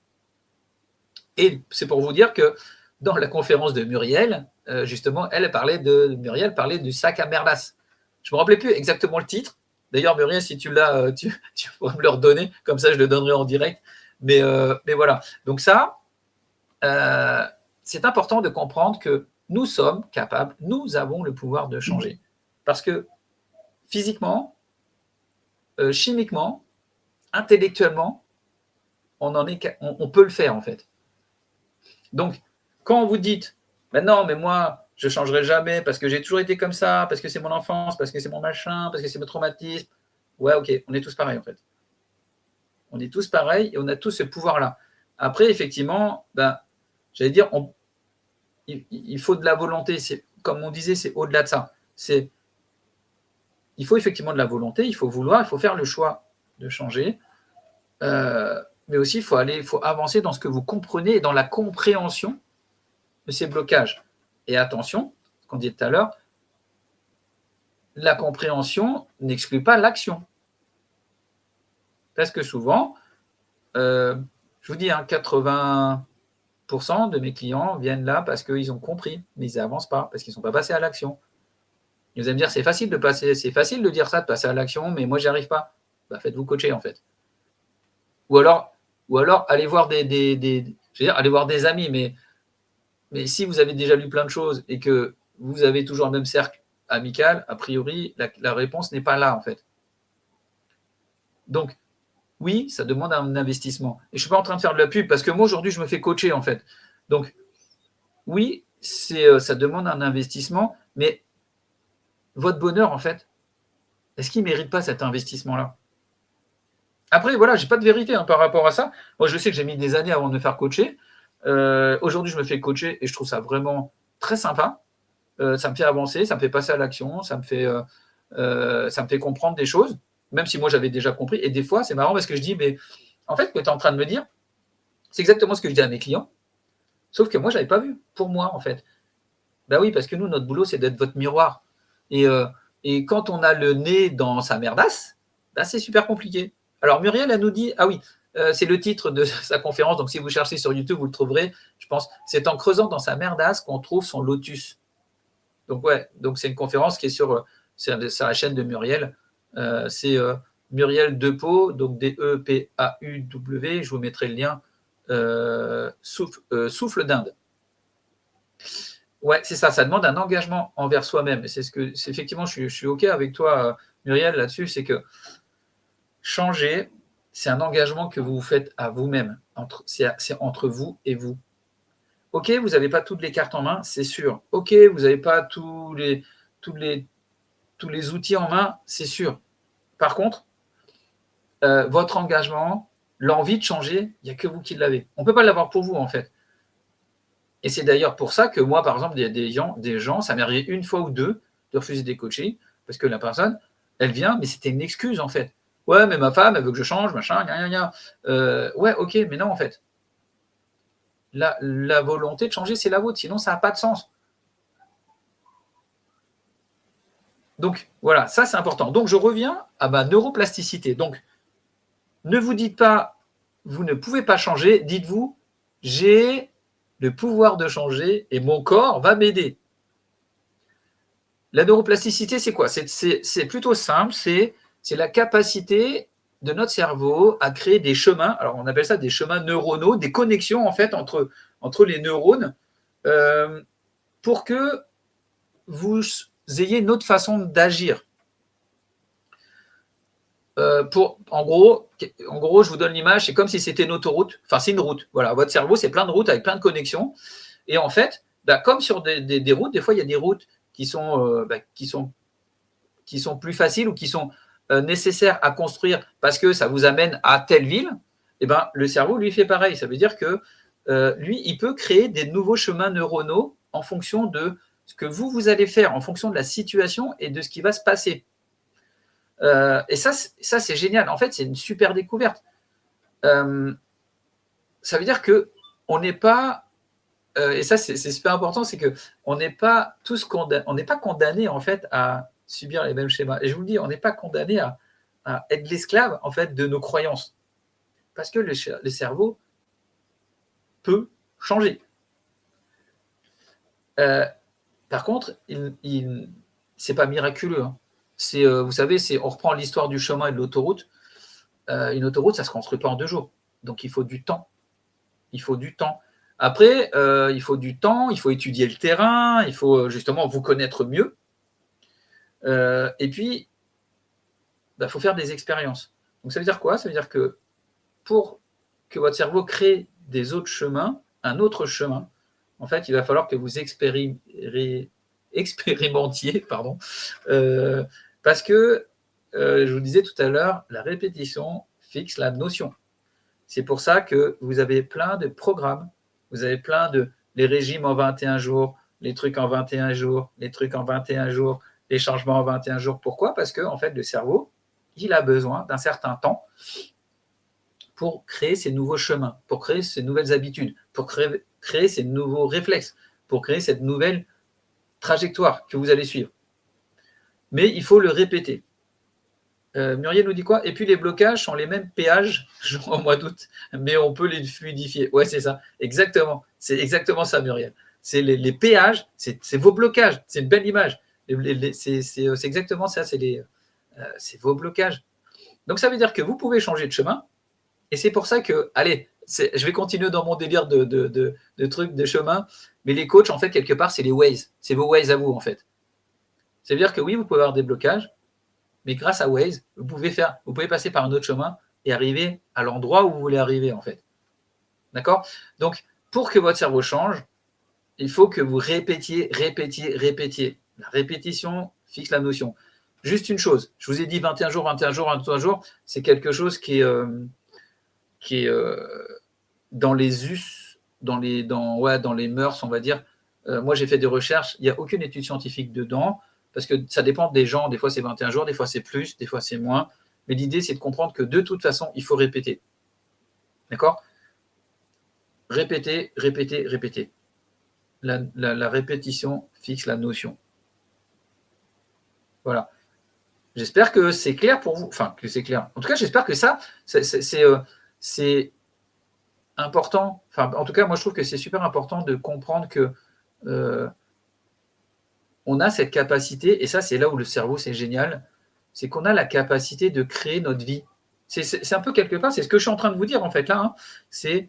Et c'est pour vous dire que dans la conférence de Muriel, justement, Muriel parlait du sac à merdasse. Je ne me rappelais plus exactement le titre. D'ailleurs, Muriel, si tu l'as, tu pourras me le redonner, comme ça je le donnerai en direct. Mais voilà. Donc ça, c'est important de comprendre que nous sommes capables, nous avons le pouvoir de changer. Parce que physiquement, chimiquement, intellectuellement, on peut le faire en fait. Donc, quand vous dites, ben non, mais moi, je ne changerai jamais parce que j'ai toujours été comme ça, parce que c'est mon enfance, parce que c'est mon machin, parce que c'est mon traumatisme, ouais, ok, on est tous pareils en fait. On est tous pareils et on a tous ce pouvoir-là. Après, effectivement, ben, j'allais dire, il faut de la volonté. Comme on disait, c'est au-delà de ça. Il faut effectivement de la volonté, il faut vouloir, il faut faire le choix de changer. Mais aussi, il faut avancer dans ce que vous comprenez et dans la compréhension de ces blocages. Et attention, ce qu'on disait tout à l'heure, la compréhension n'exclut pas l'action. Parce que souvent, je vous dis, 80% de mes clients viennent là parce qu'ils ont compris, mais ils n'avancent pas, parce qu'ils ne sont pas passés à l'action. Vous allez me dire, c'est facile de dire ça, de passer à l'action, mais moi, j'y arrive pas. Bah, faites-vous coacher, en fait. Ou alors allez voir allez voir des amis, mais si vous avez déjà lu plein de choses et que vous avez toujours le même cercle amical, a priori, la réponse n'est pas là, en fait. Donc, oui, ça demande un investissement. Et je ne suis pas en train de faire de la pub, parce que moi, aujourd'hui, je me fais coacher, en fait. Donc, oui, ça demande un investissement, mais votre bonheur, en fait, est-ce qu'il ne mérite pas cet investissement-là? Après, voilà, je n'ai pas de vérité par rapport à ça. Moi, je sais que j'ai mis des années avant de me faire coacher. Aujourd'hui, je me fais coacher et je trouve ça vraiment très sympa. Ça me fait avancer, ça me fait passer à l'action, ça me fait comprendre des choses, même si moi, j'avais déjà compris. Et des fois, c'est marrant parce que je dis, mais en fait, ce que tu es en train de me dire, c'est exactement ce que je dis à mes clients, sauf que moi, je n'avais pas vu pour moi, en fait. Ben oui, parce que nous, notre boulot, c'est d'être votre miroir. Et quand on a le nez dans sa merdasse, ben c'est super compliqué. Alors Muriel, elle nous dit, ah oui, c'est le titre de sa conférence, donc si vous cherchez sur YouTube, vous le trouverez, je pense, c'est en creusant dans sa merdasse qu'on trouve son lotus. Donc ouais, donc c'est une conférence qui est sur la chaîne de Muriel. C'est Muriel Depau, donc D-E-P-A-U-W, je vous mettrai le lien, souffle d'Inde. Ouais, c'est ça, ça demande un engagement envers soi-même. Et c'est effectivement, je suis OK avec toi, Muriel, là-dessus, c'est que changer, c'est un engagement que vous faites à vous-même. C'est entre vous et vous. OK, vous n'avez pas toutes les cartes en main, c'est sûr. OK, vous n'avez pas tous les outils en main, c'est sûr. Par contre, votre engagement, l'envie de changer, il n'y a que vous qui l'avez. On ne peut pas l'avoir pour vous, en fait. Et c'est d'ailleurs pour ça que moi, par exemple, des gens, ça m'est arrivé une fois ou deux de refuser des coachings, parce que la personne, elle vient, mais c'était une excuse, en fait. Ouais, mais ma femme, elle veut que je change, machin, gna, gna, gna. Ouais, ok, mais non, en fait. La volonté de changer, c'est la vôtre, sinon ça n'a pas de sens. Donc, voilà, ça, c'est important. Donc, je reviens à ma neuroplasticité. Donc, ne vous dites pas, vous ne pouvez pas changer, dites-vous, j'ai le pouvoir de changer et mon corps va m'aider. La neuroplasticité, c'est quoi? C'est plutôt simple, c'est la capacité de notre cerveau à créer des chemins, alors on appelle ça des chemins neuronaux, des connexions en fait entre les neurones, pour que vous ayez une autre façon d'agir. En gros, je vous donne l'image, c'est comme si c'était une autoroute, enfin c'est une route, voilà, votre cerveau c'est plein de routes avec plein de connexions, et en fait, comme sur des routes, des fois il y a des routes qui sont plus faciles ou qui sont nécessaires à construire parce que ça vous amène à telle ville, et ben, le cerveau, lui, fait pareil. Ça veut dire que lui, il peut créer des nouveaux chemins neuronaux en fonction de ce que vous allez faire, en fonction de la situation et de ce qui va se passer. Et ça, c'est génial. En fait, c'est une super découverte. Ça veut dire qu'on n'est pas, et ça, c'est super important, c'est qu'on n'est pas tous condamnés en fait à subir les mêmes schémas. Et je vous le dis, on n'est pas condamné à être l'esclave en fait de nos croyances, parce que le cerveau peut changer. Par contre, c'est pas miraculeux. Hein. Vous savez, on reprend l'histoire du chemin et de l'autoroute. Une autoroute, ça se construit pas en 2 jours. Donc, il faut du temps. Il faut du temps. Après, il faut du temps, il faut étudier le terrain, il faut justement vous connaître mieux. Et puis, il faut faire des expériences. Donc ça veut dire quoi? Ça veut dire que pour que votre cerveau crée des autres chemins, un autre chemin, en fait, il va falloir que vous expérimentiez, pardon, parce que, je vous disais tout à l'heure, la répétition fixe la notion. C'est pour ça que vous avez plein de programmes, vous avez plein de les régimes en 21 jours, les trucs en 21 jours, les trucs en 21 jours, les changements en 21 jours. Pourquoi? Parce que en fait, le cerveau, il a besoin d'un certain temps pour créer ces nouveaux chemins, pour créer ces nouvelles habitudes, pour créer ces nouveaux réflexes, pour créer cette nouvelle trajectoire que vous allez suivre. Mais il faut le répéter. Muriel nous dit quoi? Et puis les blocages sont les mêmes péages au mois d'août, mais on peut les fluidifier. Ouais, c'est ça, exactement. C'est exactement ça, Muriel. C'est les péages, c'est vos blocages. C'est une belle image. C'est exactement ça, c'est vos blocages. Donc ça veut dire que vous pouvez changer de chemin, et c'est pour ça que, allez, je vais continuer dans mon délire de trucs, de chemin, mais les coachs, en fait, quelque part, c'est les Waze. C'est vos Waze à vous, en fait. Ça veut dire que oui, vous pouvez avoir des blocages, mais grâce à Waze, vous pouvez passer par un autre chemin et arriver à l'endroit où vous voulez arriver, en fait. D'accord? Donc, pour que votre cerveau change, il faut que vous répétiez. La répétition fixe la notion. Juste une chose, je vous ai dit 21 jours, 21 jours, 21 jours, c'est quelque chose qui est dans les us, dans les mœurs, on va dire. Moi, j'ai fait des recherches, il n'y a aucune étude scientifique dedans, parce que ça dépend des gens. Des fois, c'est 21 jours, des fois, c'est plus, des fois, c'est moins. Mais l'idée, c'est de comprendre que de toute façon, il faut répéter. D'accord? Répéter. La répétition fixe la notion. Voilà. J'espère que c'est clair pour vous. Enfin, que c'est clair. En tout cas, j'espère que ça, c'est important. Enfin, en tout cas, moi, je trouve que c'est super important de comprendre que on a cette capacité, et ça, c'est là où le cerveau, c'est génial, c'est qu'on a la capacité de créer notre vie. C'est un peu quelque part, c'est ce que je suis en train de vous dire, en fait, là. Hein, c'est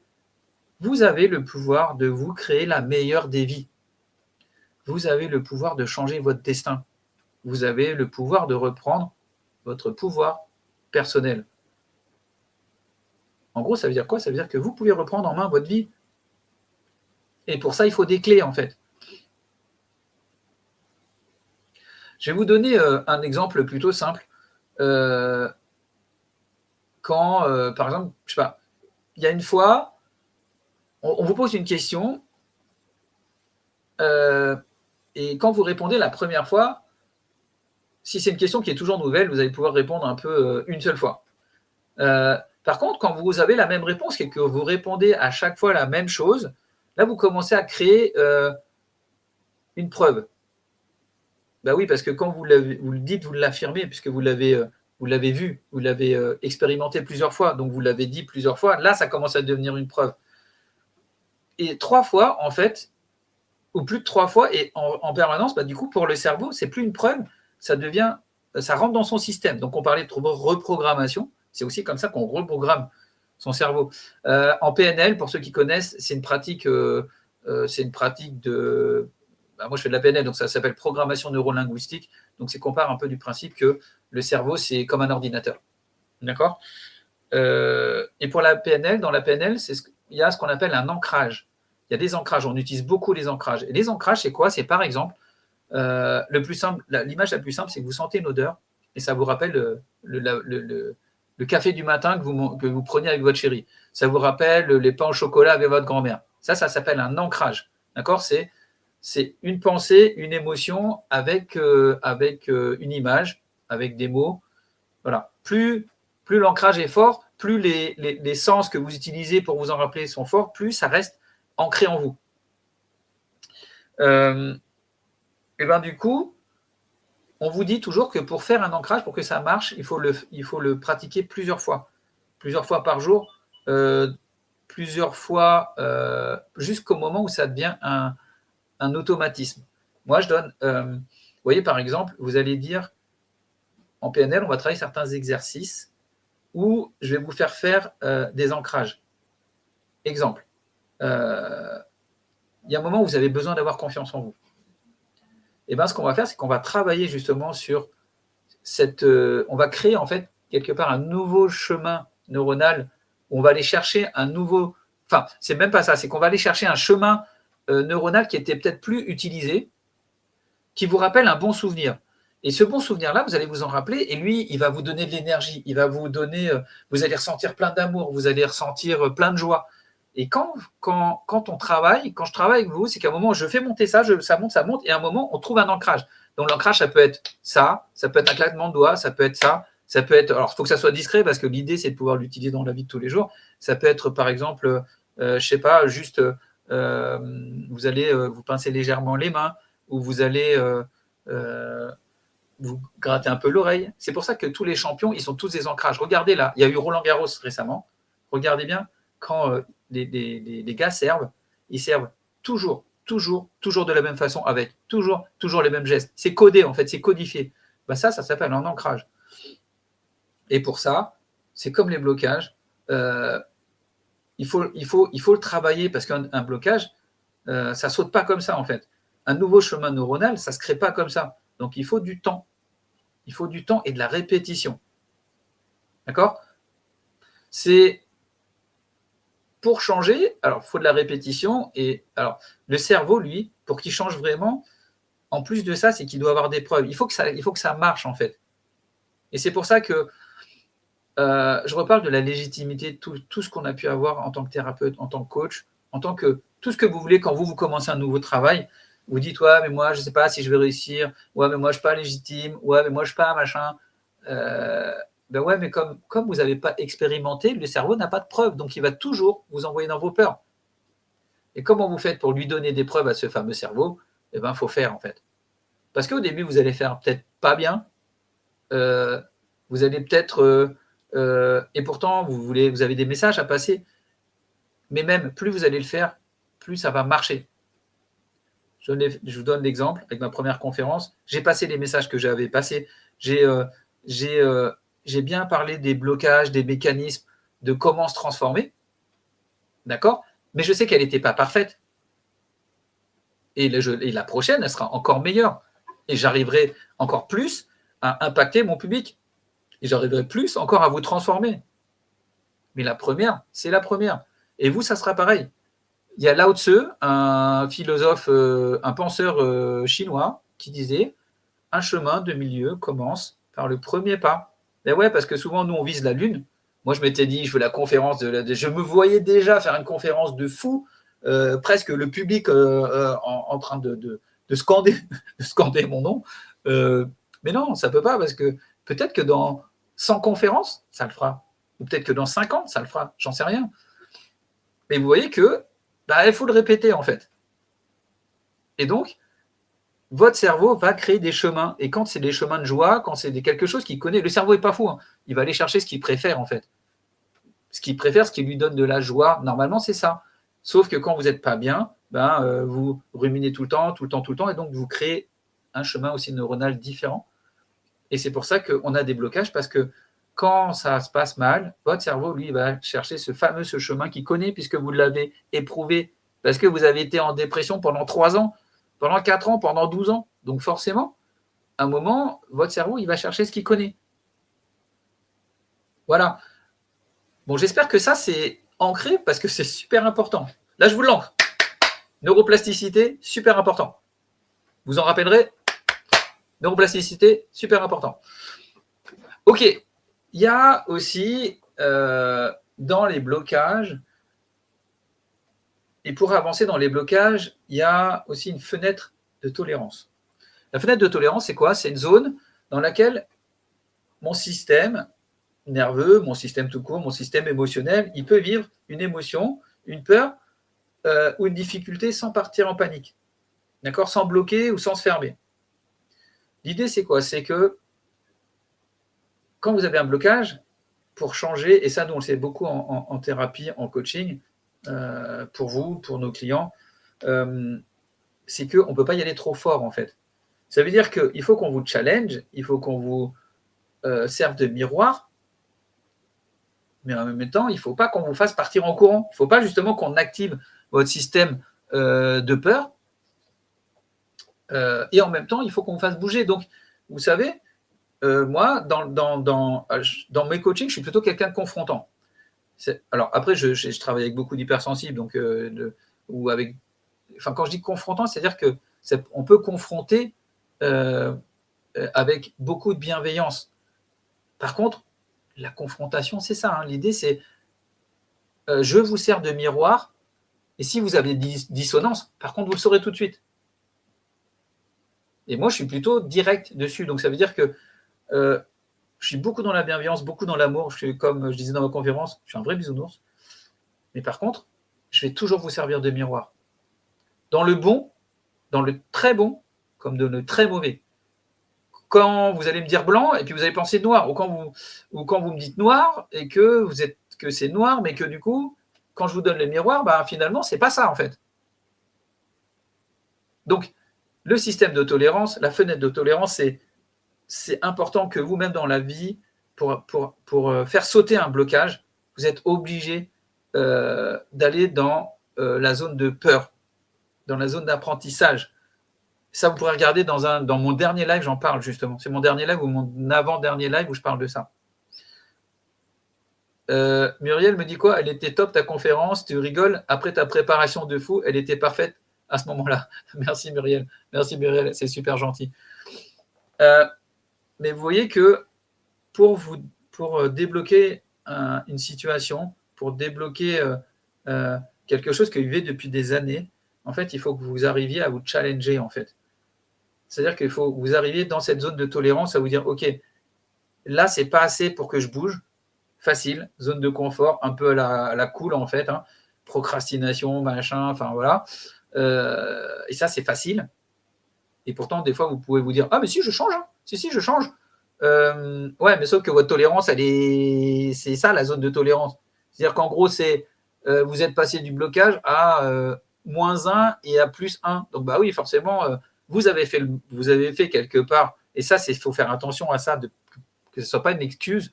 vous avez le pouvoir de vous créer la meilleure des vies. Vous avez le pouvoir de changer votre destin. Vous avez le pouvoir de reprendre votre pouvoir personnel. En gros, ça veut dire quoi? Ça veut dire que vous pouvez reprendre en main votre vie. Et pour ça, il faut des clés, en fait. Je vais vous donner un exemple plutôt simple. Quand, par exemple, je sais pas, il y a une fois, on vous pose une question, et quand vous répondez la première fois, si c'est une question qui est toujours nouvelle, vous allez pouvoir répondre un peu une seule fois. Par contre, quand vous avez la même réponse et que vous répondez à chaque fois la même chose, là, vous commencez à créer une preuve. Ben oui, parce que quand vous le dites, vous l'affirmez, puisque vous l'avez vu, vous l'avez expérimenté plusieurs fois, donc vous l'avez dit plusieurs fois, là, ça commence à devenir une preuve. Et 3 fois, en fait, ou plus de 3 fois, et en permanence, du coup, pour le cerveau, c'est plus une preuve, ça rentre dans son système. Donc, on parlait de reprogrammation, c'est aussi comme ça qu'on reprogramme son cerveau. En PNL, pour ceux qui connaissent, c'est une pratique de... moi, je fais de la PNL, donc ça s'appelle programmation neurolinguistique. Donc, c'est qu'on part un peu du principe que le cerveau, c'est comme un ordinateur. D'accord? Et pour la PNL, dans la PNL, il y a ce qu'on appelle un ancrage. Il y a des ancrages, on utilise beaucoup les ancrages. Et les ancrages, c'est quoi? C'est par exemple, le plus simple, l'image la plus simple, c'est que vous sentez une odeur et ça vous rappelle le café du matin que vous preniez avec votre chérie. Ça vous rappelle les pains au chocolat avec votre grand-mère. Ça s'appelle un ancrage. D'accord? C'est une pensée, une émotion avec une image, avec des mots. Voilà. Plus l'ancrage est fort, plus les sens que vous utilisez pour vous en rappeler sont forts, plus ça reste ancré en vous. Et bien du coup, on vous dit toujours que pour faire un ancrage, pour que ça marche, il faut le pratiquer plusieurs fois par jour, plusieurs fois jusqu'au moment où ça devient un automatisme. Moi, je donne, vous voyez par exemple, vous allez dire, en PNL, on va travailler certains exercices où je vais vous faire des ancrages. Exemple, il y a un moment où vous avez besoin d'avoir confiance en vous. Et bien, ce qu'on va faire, c'est qu'on va travailler justement sur on va créer en fait quelque part un nouveau chemin neuronal où on va aller chercher un nouveau. Enfin, c'est même pas ça, c'est qu'on va aller chercher un chemin neuronal qui était peut-être plus utilisé, qui vous rappelle un bon souvenir. Et ce bon souvenir-là, vous allez vous en rappeler, et lui, il va vous donner de l'énergie, il va vous donner, vous allez ressentir plein d'amour, vous allez ressentir plein de joie. Et quand on travaille, quand je travaille avec vous, c'est qu'à un moment, je fais monter ça, ça monte, et à un moment, on trouve un ancrage. Donc l'ancrage, ça peut être ça peut être un claquement de doigts, ça peut être ça peut être. Alors, il faut que ça soit discret parce que l'idée, c'est de pouvoir l'utiliser dans la vie de tous les jours. Ça peut être, par exemple, je sais pas, juste, vous allez vous pincer légèrement les mains, ou vous allez vous gratter un peu l'oreille. C'est pour ça que tous les champions, ils sont tous des ancrages. Regardez là, il y a eu Roland Garros récemment. Regardez bien, quand les gars servent, ils servent toujours de la même façon, avec toujours les mêmes gestes. C'est codé en fait, c'est codifié. Ben ça s'appelle un ancrage. Et pour ça, c'est comme les blocages. Il faut le travailler parce qu'un blocage, ça saute pas comme ça en fait. Un nouveau chemin neuronal, ça se crée pas comme ça. Donc il faut du temps. Il faut du temps et de la répétition. D'accord? C'est pour changer, alors il faut de la répétition. Et alors le cerveau, lui, pour qu'il change vraiment, en plus de ça, c'est qu'il doit avoir des preuves. Il faut que ça marche en fait. Et c'est pour ça que je reparle de la légitimité de tout ce qu'on a pu avoir en tant que thérapeute, en tant que coach, en tant que tout ce que vous voulez quand vous commencez un nouveau travail. Vous dites, ouais, mais moi, je ne sais pas si je vais réussir. Ouais, mais moi, je ne suis pas légitime. Ouais, mais moi, je ne suis pas machin. Ben ouais, mais comme vous n'avez pas expérimenté, le cerveau n'a pas de preuves. Donc, il va toujours vous envoyer dans vos peurs. Et comment vous faites pour lui donner des preuves à ce fameux cerveau? Eh ben, il faut faire, en fait. Parce qu'au début, vous allez faire peut-être pas bien. Vous allez peut-être... et pourtant, vous avez des messages à passer. Mais même, plus vous allez le faire, plus ça va marcher. Je vous donne l'exemple avec ma première conférence. J'ai passé les messages que j'avais passés. J'ai bien parlé des blocages, des mécanismes, de comment se transformer. D'accord? Mais je sais qu'elle n'était pas parfaite. Et la prochaine, elle sera encore meilleure. Et j'arriverai encore plus à impacter mon public. Et j'arriverai plus encore à vous transformer. Mais la première, c'est la première. Et vous, ça sera pareil. Il y a Lao Tzu, un philosophe, un penseur chinois, qui disait « Un chemin de milieu commence par le premier pas ». Ben ouais, parce que souvent, nous, on vise la lune. Moi, je m'étais dit, je veux la conférence. Je me voyais déjà faire une conférence de fou, presque le public en train de scander, de scander mon nom. Mais non, ça ne peut pas, parce que peut-être que dans 100 conférences, ça le fera. Ou peut-être que dans 50, ça le fera. J'en sais rien. Mais vous voyez que il faut le répéter, en fait. Et donc, votre cerveau va créer des chemins. Et quand c'est des chemins de joie, quand c'est quelque chose qu'il connaît, le cerveau n'est pas fou. Hein. Il va aller chercher ce qu'il préfère, en fait. Ce qu'il préfère, ce qui lui donne de la joie, normalement, c'est ça. Sauf que quand vous n'êtes pas bien, vous ruminez tout le temps, et donc vous créez un chemin aussi neuronal différent. Et c'est pour ça qu'on a des blocages, parce que quand ça se passe mal, votre cerveau, lui, va chercher ce chemin qu'il connaît, puisque vous l'avez éprouvé, parce que vous avez été en dépression pendant 3 ans, pendant 4 ans, pendant 12 ans. Donc forcément, à un moment, votre cerveau, il va chercher ce qu'il connaît. Voilà. Bon, j'espère que ça, c'est ancré, parce que c'est super important. Là, je vous l'ancre. Neuroplasticité, super important. Vous en rappellerez. Neuroplasticité, super important. Ok. Il y a aussi, dans les blocages, et pour avancer dans les blocages, il y a aussi une fenêtre de tolérance. La fenêtre de tolérance, c'est quoi? C'est une zone dans laquelle mon système nerveux, mon système tout court, mon système émotionnel, il peut vivre une émotion, une peur ou une difficulté sans partir en panique. D'accord? Sans bloquer ou sans se fermer. L'idée, c'est quoi? C'est que quand vous avez un blocage, pour changer, et ça, nous, on le sait beaucoup en thérapie, en coaching, pour vous, pour nos clients, c'est qu'on ne peut pas y aller trop fort, en fait. Ça veut dire qu'il faut qu'on vous challenge, il faut qu'on vous serve de miroir, mais en même temps, il ne faut pas qu'on vous fasse partir en courant. Il ne faut pas justement qu'on active votre système de peur. Et en même temps, il faut qu'on fasse bouger. Donc, vous savez, moi, dans mes coachings, je suis plutôt quelqu'un de confrontant. Alors, après, je travaille avec beaucoup d'hypersensibles, donc, ou avec. Enfin, quand je dis confrontant, c'est-à-dire qu'on peut confronter avec beaucoup de bienveillance. Par contre, la confrontation, c'est ça. Hein. L'idée, c'est je vous sers de miroir, et si vous avez dissonance, par contre, vous le saurez tout de suite. Et moi, je suis plutôt direct dessus. Donc, ça veut dire que je suis beaucoup dans la bienveillance, beaucoup dans l'amour. Je suis, comme je disais dans ma conférence, je suis un vrai bisounours. Mais par contre, je vais toujours vous servir de miroir. Dans le bon, dans le très bon, comme dans le très mauvais. Quand vous allez me dire blanc et puis vous allez penser noir, ou quand vous me dites noir et que c'est noir, mais que du coup, quand je vous donne le miroir, bah, finalement, c'est pas ça en fait. Donc, le système de tolérance, la fenêtre de tolérance, c'est important que vous-même dans la vie, pour faire sauter un blocage, vous êtes obligé d'aller dans la zone de peur, dans la zone d'apprentissage. Ça, vous pourrez regarder dans mon dernier live, j'en parle justement. C'est mon dernier live ou mon avant-dernier live où je parle de ça. Muriel me dit quoi? Elle était top ta conférence, tu rigoles. Après ta préparation de fou, elle était parfaite à ce moment-là. Merci Muriel. Merci Muriel, c'est super gentil. Mais vous voyez que pour débloquer une situation, pour débloquer quelque chose que vous vivez depuis des années, en fait, il faut que vous arriviez à vous challenger en fait. C'est-à-dire qu'il faut que vous arriviez dans cette zone de tolérance à vous dire, OK, là, c'est pas assez pour que je bouge. Facile, zone de confort, un peu à la cool en fait. Hein. Procrastination, machin, enfin voilà. Et ça, c'est facile. Et pourtant, des fois, vous pouvez vous dire, ah, mais si, je change. Hein. Si, je change. Ouais, mais sauf que votre tolérance, c'est ça la zone de tolérance. C'est-à-dire qu'en gros, vous êtes passé du blocage à -1 et à +1. Donc, bah oui, forcément, vous avez fait quelque part, et ça, il faut faire attention à ça, que ce ne soit pas une excuse.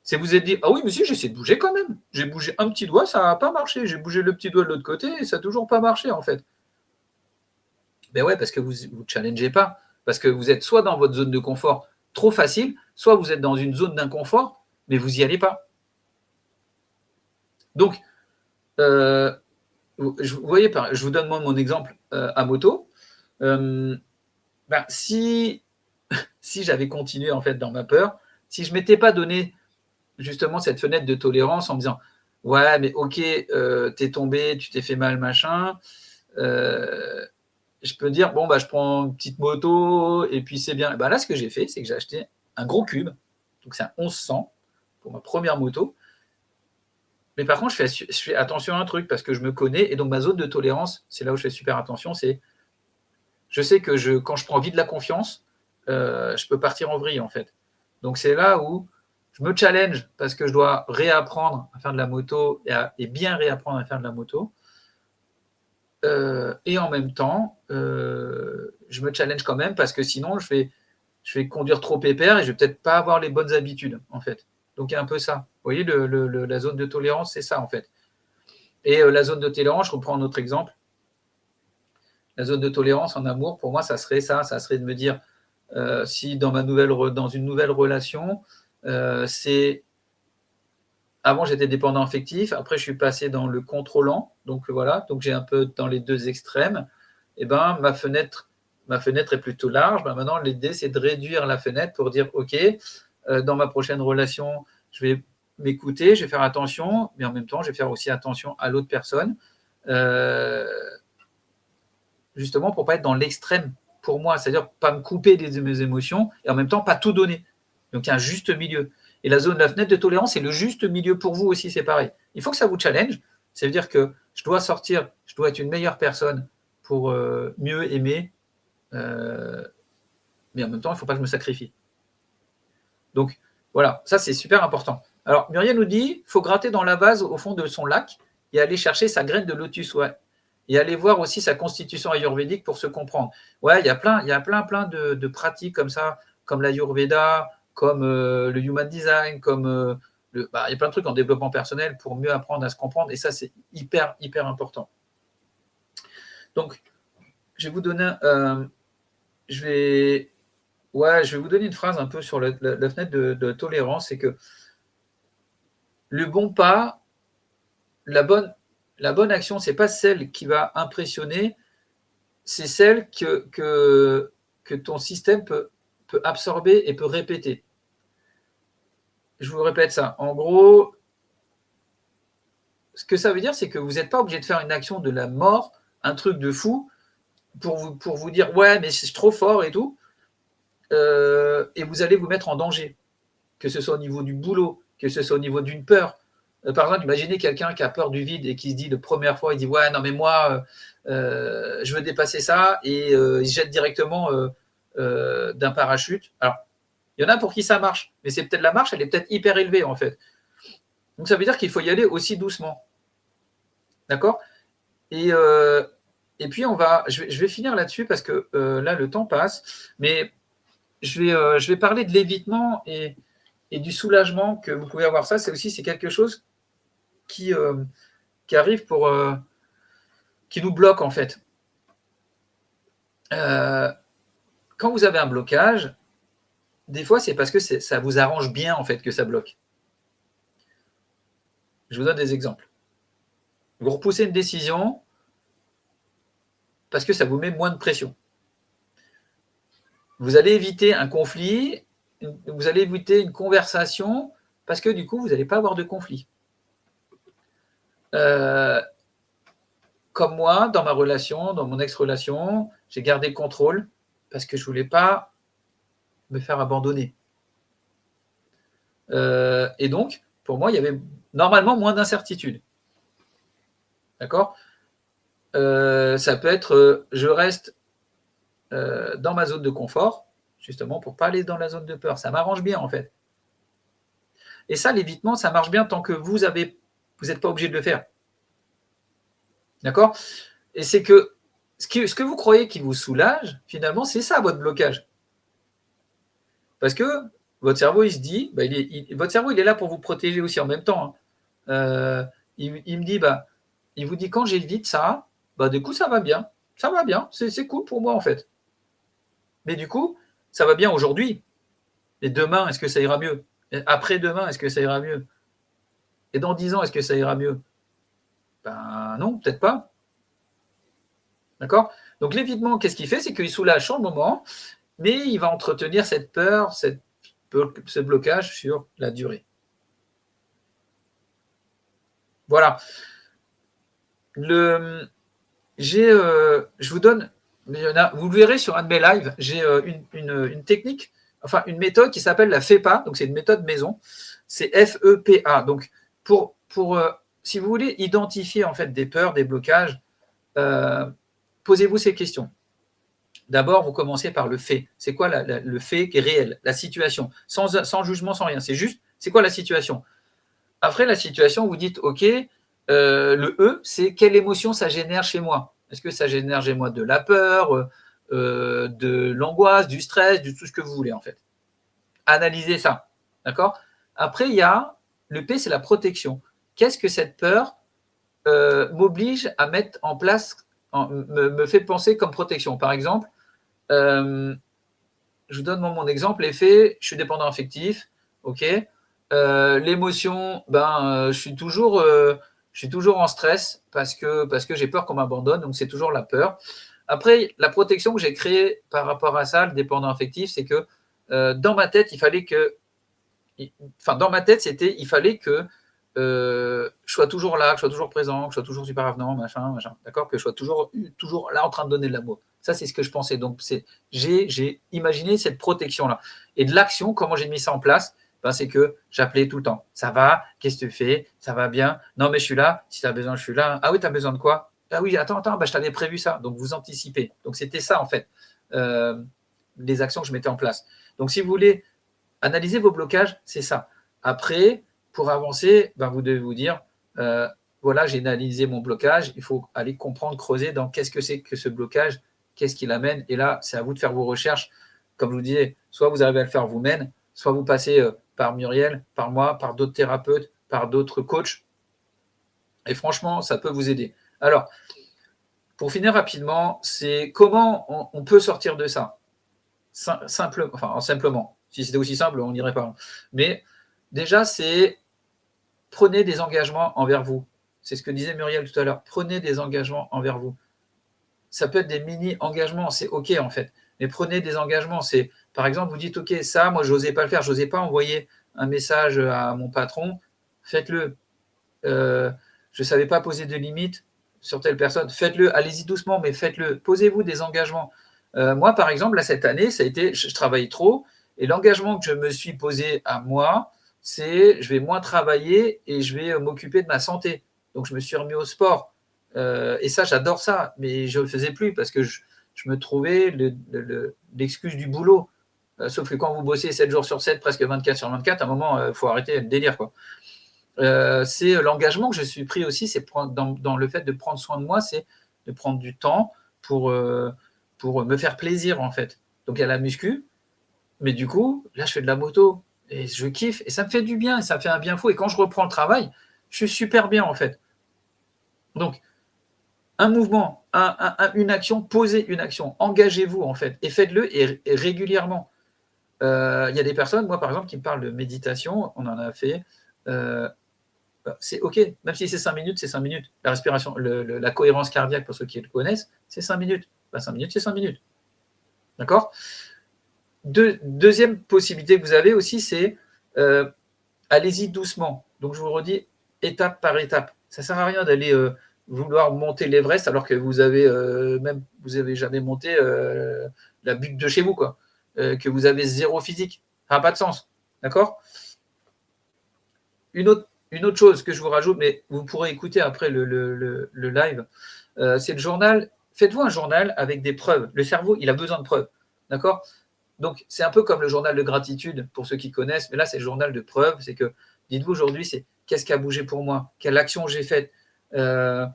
C'est vous êtes dit, ah oui, mais si, j'ai essayé de bouger quand même. J'ai bougé un petit doigt, ça n'a pas marché. J'ai bougé le petit doigt de l'autre côté et ça n'a toujours pas marché, en fait. Ben ouais, parce que vous ne challengez pas. Parce que vous êtes soit dans votre zone de confort trop facile, soit vous êtes dans une zone d'inconfort, mais vous n'y allez pas. Donc, vous voyez, je vous donne moi mon exemple à moto. Si j'avais continué en fait dans ma peur, si je ne m'étais pas donné justement cette fenêtre de tolérance en me disant ouais, mais ok, t'es tombé, tu t'es fait mal, machin. Je peux dire bon, bah, je prends une petite moto et puis c'est bien. Et ben là, ce que j'ai fait, c'est que j'ai acheté un gros cube. Donc, c'est un 1100 pour ma première moto. Mais par contre, je fais attention à un truc parce que je me connais. Et donc, ma zone de tolérance, c'est là où je fais super attention. Je sais que quand je prends vie de la confiance, je peux partir en vrille, en fait. Donc, c'est là où je me challenge parce que je dois réapprendre à faire de la moto et bien réapprendre à faire de la moto. Et en même temps, je me challenge quand même parce que sinon, je vais conduire trop pépère et je vais peut-être pas avoir les bonnes habitudes, en fait. Donc, il y a un peu ça. Vous voyez, la zone de tolérance, c'est ça, en fait. Et la zone de tolérance, je reprends un autre exemple. La zone de tolérance en amour, pour moi, ça serait ça. Ça serait de me dire, si dans une nouvelle relation, avant, j'étais dépendant affectif. Après, je suis passé dans le contrôlant. Donc, voilà. Donc, j'ai un peu dans les deux extrêmes. Et ben, ma fenêtre est plutôt large. Ben, maintenant, l'idée, c'est de réduire la fenêtre pour dire, OK, dans ma prochaine relation, je vais m'écouter, je vais faire attention, mais en même temps, je vais faire aussi attention à l'autre personne. Justement, pour ne pas être dans l'extrême pour moi. C'est-à-dire pas me couper de mes émotions et en même temps, pas tout donner. Donc, il y a un juste milieu. Et la fenêtre de tolérance, c'est le juste milieu pour vous aussi, c'est pareil. Il faut que ça vous challenge. Ça veut dire que je dois être une meilleure personne pour mieux aimer, mais en même temps, il ne faut pas que je me sacrifie. Donc, voilà, ça, c'est super important. Alors, Muriel nous dit, il faut gratter dans la vase au fond de son lac et aller chercher sa graine de lotus, ouais. Et aller voir aussi sa constitution ayurvédique pour se comprendre. Ouais, il y a plein de pratiques comme ça, comme l'ayurveda, comme le human design, comme il y a plein de trucs en développement personnel pour mieux apprendre à se comprendre. Et ça, c'est hyper, hyper important. Donc, je vais vous donner, je vais vous donner une phrase un peu sur la fenêtre de tolérance, c'est que le bon pas, la bonne action, c'est pas celle qui va impressionner, c'est celle que ton système peut absorber et peut répéter. Je vous répète ça. En gros, ce que ça veut dire, c'est que vous n'êtes pas obligé de faire une action de la mort, un truc de fou, pour vous dire ouais, mais c'est trop fort et tout, et vous allez vous mettre en danger, que ce soit au niveau du boulot, que ce soit au niveau d'une peur. Par exemple, imaginez quelqu'un qui a peur du vide et qui se dit la première fois, il dit ouais, non mais moi, je veux dépasser ça, et il jette directement d'un parachute. Alors, il y en a pour qui ça marche, mais c'est peut-être la marche, elle est peut-être hyper élevée en fait. Donc ça veut dire qu'il faut y aller aussi doucement. D'accord ? Et puis je vais finir là-dessus parce que là le temps passe, mais je vais parler de l'évitement et du soulagement que vous pouvez avoir. Ça, c'est quelque chose qui arrive qui nous bloque en fait. Quand vous avez un blocage, des fois c'est parce que ça vous arrange bien en fait que ça bloque. Je vous donne des exemples. Vous repoussez une décision parce que ça vous met moins de pression. Vous allez éviter un conflit, vous allez éviter une conversation parce que du coup, vous n'allez pas avoir de conflit. Comme moi, dans ma relation, dans mon ex-relation, j'ai gardé le contrôle parce que je ne voulais pas me faire abandonner. Et donc, pour moi, il y avait normalement moins d'incertitude. D'accord ? Ça peut être, je reste dans ma zone de confort, justement pour ne pas aller dans la zone de peur. Ça m'arrange bien, en fait. Et ça, l'évitement, ça marche bien tant que vous n'êtes pas obligé de le faire. D'accord ? Et c'est que ce que vous croyez qui vous soulage, finalement, c'est ça votre blocage. Parce que votre cerveau, il se dit, votre cerveau, il est là pour vous protéger aussi en même temps. Il me dit, il vous dit, quand j'évite ça, du coup, ça va bien. Ça va bien, c'est cool pour moi, en fait. Mais du coup, ça va bien aujourd'hui. Et demain, est-ce que ça ira mieux ? Et après-demain, est-ce que ça ira mieux ? Et dans 10 ans, est-ce que ça ira mieux ? Non, peut-être pas. D'accord ? Donc l'évitement, qu'est-ce qu'il fait ? C'est qu'il soulage sur le moment, mais il va entretenir cette peur, ce blocage sur la durée. Voilà. Je vous donne, vous le verrez sur un de mes lives, j'ai une technique, enfin une méthode qui s'appelle la FEPA, donc c'est une méthode maison, c'est FEPA. Donc si vous voulez identifier en fait des peurs, des blocages, posez-vous ces questions. D'abord, vous commencez par le fait. C'est quoi le fait qui est réel, la situation, sans jugement, sans rien. C'est juste, c'est quoi la situation ? Après la situation, vous dites, OK, le E, c'est quelle émotion ça génère chez moi ? Est-ce que ça génère chez moi de la peur, de l'angoisse, du stress, du tout ce que vous voulez en fait ? Analysez ça, d'accord ? Après, il y a le P, c'est la protection. Qu'est-ce que cette peur m'oblige à mettre en place, me fait penser comme protection ? Par exemple, je vous donne mon exemple, l'effet, je suis dépendant affectif, ok. L'émotion, je suis toujours en stress parce que j'ai peur qu'on m'abandonne, donc c'est toujours la peur. Après, la protection que j'ai créée par rapport à ça, le dépendant affectif, c'est que dans ma tête, il fallait que je sois toujours là, que je sois toujours présent, que je sois toujours super avenant, machin, d'accord, que je sois toujours là en train de donner de l'amour. Ça, c'est ce que je pensais. Donc, j'ai imaginé cette protection-là. Et de l'action, comment j'ai mis ça en place ? C'est que j'appelais tout le temps. Ça va ? Qu'est-ce que tu fais ? Ça va bien ? Non, mais je suis là. Si tu as besoin, je suis là. Ah oui, tu as besoin de quoi ? Ah oui, attends, je t'avais prévu ça. Donc, vous anticipez. Donc, c'était ça, en fait, les actions que je mettais en place. Donc, si vous voulez analyser vos blocages, c'est ça. Après, pour avancer, vous devez vous dire, voilà, j'ai analysé mon blocage, il faut aller comprendre, creuser dans qu'est-ce que c'est que ce blocage, qu'est-ce qui l'amène. Et là, c'est à vous de faire vos recherches. Comme je vous disais, soit vous arrivez à le faire vous-même, soit vous passez par Muriel, par moi, par d'autres thérapeutes, par d'autres coachs. Et franchement, ça peut vous aider. Alors, pour finir rapidement, c'est comment on peut sortir de ça simplement. Si c'était aussi simple, on n'irait pas. Mais déjà, c'est prenez des engagements envers vous. C'est ce que disait Muriel tout à l'heure. Prenez des engagements envers vous. Ça peut être des mini-engagements, c'est OK en fait. Mais prenez des engagements. C'est, par exemple, vous dites OK, ça, moi, je n'osais pas le faire. Je n'osais pas envoyer un message à mon patron. Faites-le. Je ne savais pas poser de limites sur telle personne. Faites-le. Allez-y doucement, mais faites-le. Posez-vous des engagements. Moi, par exemple, là, cette année, ça a été, je travaillais trop. Et l'engagement que je me suis posé à moi, c'est je vais moins travailler et je vais m'occuper de ma santé. Donc, je me suis remis au sport. Et ça, j'adore ça. Mais je ne le faisais plus parce que je me trouvais l'excuse du boulot. Sauf que quand vous bossez 7 jours sur 7, presque 24 sur 24, à un moment, il faut arrêter le délire, quoi. C'est l'engagement que je suis pris aussi, c'est dans le fait de prendre soin de moi, c'est de prendre du temps pour me faire plaisir, en fait. Donc, il y a la muscu, mais du coup, là, je fais de la moto et je kiffe et ça me fait du bien et ça me fait un bien fou. Et quand je reprends le travail, je suis super bien, en fait. Donc, un mouvement, une action, posez une action, engagez-vous, en fait, et faites-le et régulièrement. Il y a des personnes, moi, par exemple, qui me parlent de méditation, on en a fait. C'est OK, même si c'est 5 minutes, c'est 5 minutes. La respiration, la cohérence cardiaque, pour ceux qui le connaissent, c'est 5 minutes. 5 minutes, c'est 5 minutes. D'accord. Deuxième possibilité que vous avez aussi, c'est allez-y doucement. Donc, je vous redis, étape par étape. Ça ne sert à rien d'aller vouloir monter l'Everest alors que vous avez jamais monté la butte de chez vous, quoi. Que vous avez zéro physique. Ça n'a pas de sens. D'accord. Une autre chose que je vous rajoute, mais vous pourrez écouter après le live, c'est le journal. Faites-vous un journal avec des preuves. Le cerveau, il a besoin de preuves. D'accord. Donc, c'est un peu comme le journal de gratitude, pour ceux qui connaissent, mais là, c'est le journal de preuves. C'est que, dites-vous aujourd'hui, c'est qu'est-ce qui a bougé pour moi, quelle action j'ai faite, quelle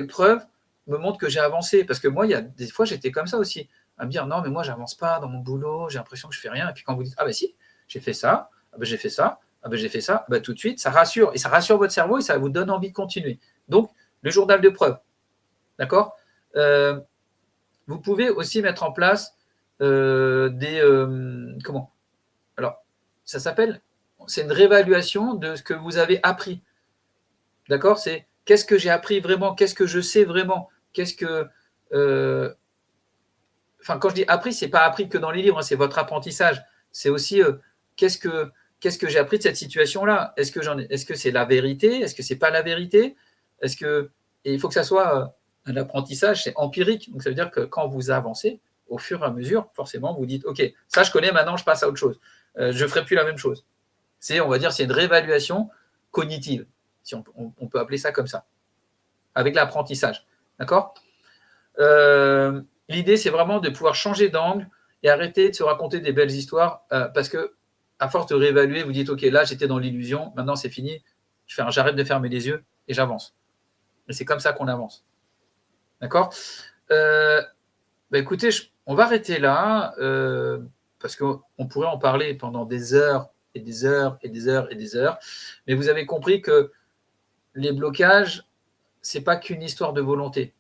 preuve me montre que j'ai avancé. Parce que moi, il y a des fois, j'étais comme ça aussi, à me dire, non, mais moi, j'avance pas dans mon boulot, j'ai l'impression que je fais rien. Et puis quand vous dites, ah ben si, j'ai fait ça, ah ben j'ai fait ça, ah ben j'ai fait ça, ben tout de suite, ça rassure. Et ça rassure votre cerveau et ça vous donne envie de continuer. Donc, le journal de preuves. D'accord. Vous pouvez aussi mettre en place comment. Alors, ça s'appelle, c'est une réévaluation de ce que vous avez appris. D'accord. C'est qu'est-ce que j'ai appris vraiment, qu'est-ce que je sais vraiment, qu'est-ce que. Quand je dis appris, c'est pas appris que dans les livres, hein, c'est votre apprentissage. C'est aussi qu'est-ce que j'ai appris de cette situation-là. Est-ce que c'est la vérité? Est-ce que c'est pas la vérité? Est-ce que et il faut que ça soit un apprentissage, c'est empirique. Donc ça veut dire que quand vous avancez, au fur et à mesure, forcément, vous dites OK, ça je connais, maintenant je passe à autre chose. Je ferai plus la même chose. On va dire, c'est une réévaluation cognitive, si on peut appeler ça comme ça, avec l'apprentissage. D'accord. L'idée, c'est vraiment de pouvoir changer d'angle et arrêter de se raconter des belles histoires parce que, à force de réévaluer, vous dites OK, là, j'étais dans l'illusion, maintenant, c'est fini, j'arrête de fermer les yeux et j'avance. Et c'est comme ça qu'on avance. D'accord. Écoutez, on va arrêter là parce qu'on pourrait en parler pendant des heures et des heures et des heures et des heures. Mais vous avez compris que les blocages, ce n'est pas qu'une histoire de volonté.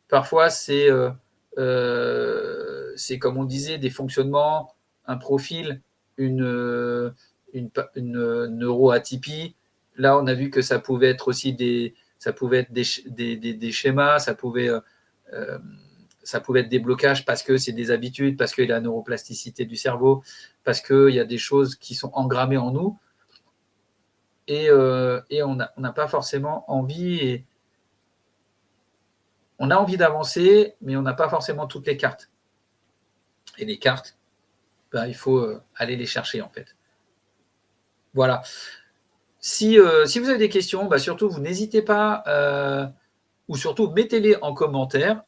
Parfois, c'est comme on disait, des fonctionnements, un profil, une neuroatypie. Là, on a vu que ça pouvait être aussi des schémas, ça pouvait être des blocages parce que c'est des habitudes, parce qu'il y a la neuroplasticité du cerveau, parce qu'il y a des choses qui sont engrammées en nous et on n'a pas forcément envie. On a envie d'avancer, mais on n'a pas forcément toutes les cartes. Et les cartes, il faut aller les chercher, en fait. Voilà. Si vous avez des questions, surtout, vous n'hésitez pas, ou surtout, mettez-les en commentaire.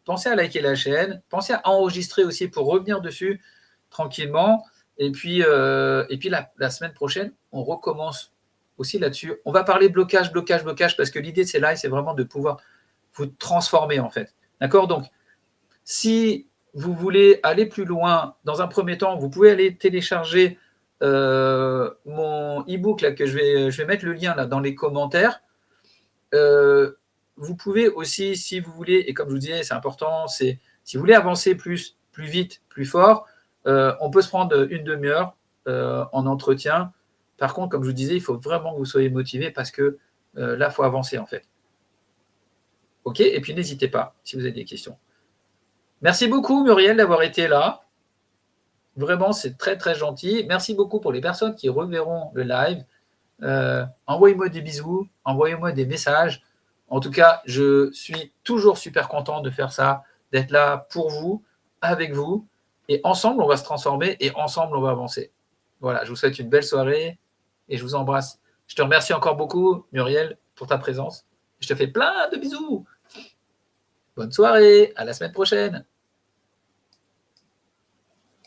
Pensez à liker la chaîne. Pensez à enregistrer aussi pour revenir dessus tranquillement. Et puis la semaine prochaine, on recommence aussi là-dessus. On va parler blocage, parce que l'idée de ces lives, c'est vraiment de pouvoir vous transformer, en fait. D'accord. Donc, si vous voulez aller plus loin, dans un premier temps, vous pouvez aller télécharger mon e-book là, que je vais mettre le lien là dans les commentaires. Vous vous pouvez aussi, si vous voulez, et comme je vous disais, c'est important, c'est si vous voulez avancer plus vite, plus fort, on peut se prendre une demi-heure en entretien. Par contre, comme je vous disais, il faut vraiment que vous soyez motivé parce que là, il faut avancer en fait. OK? Et puis n'hésitez pas si vous avez des questions. Merci beaucoup Muriel d'avoir été là. Vraiment, c'est très très gentil. Merci beaucoup pour les personnes qui reverront le live. Envoyez-moi des bisous, envoyez-moi des messages. En tout cas, je suis toujours super content de faire ça, d'être là pour vous, avec vous. Et ensemble, on va se transformer et ensemble, on va avancer. Voilà, je vous souhaite une belle soirée et je vous embrasse. Je te remercie encore beaucoup, Muriel, pour ta présence. Je te fais plein de bisous. Bonne soirée, à la semaine prochaine.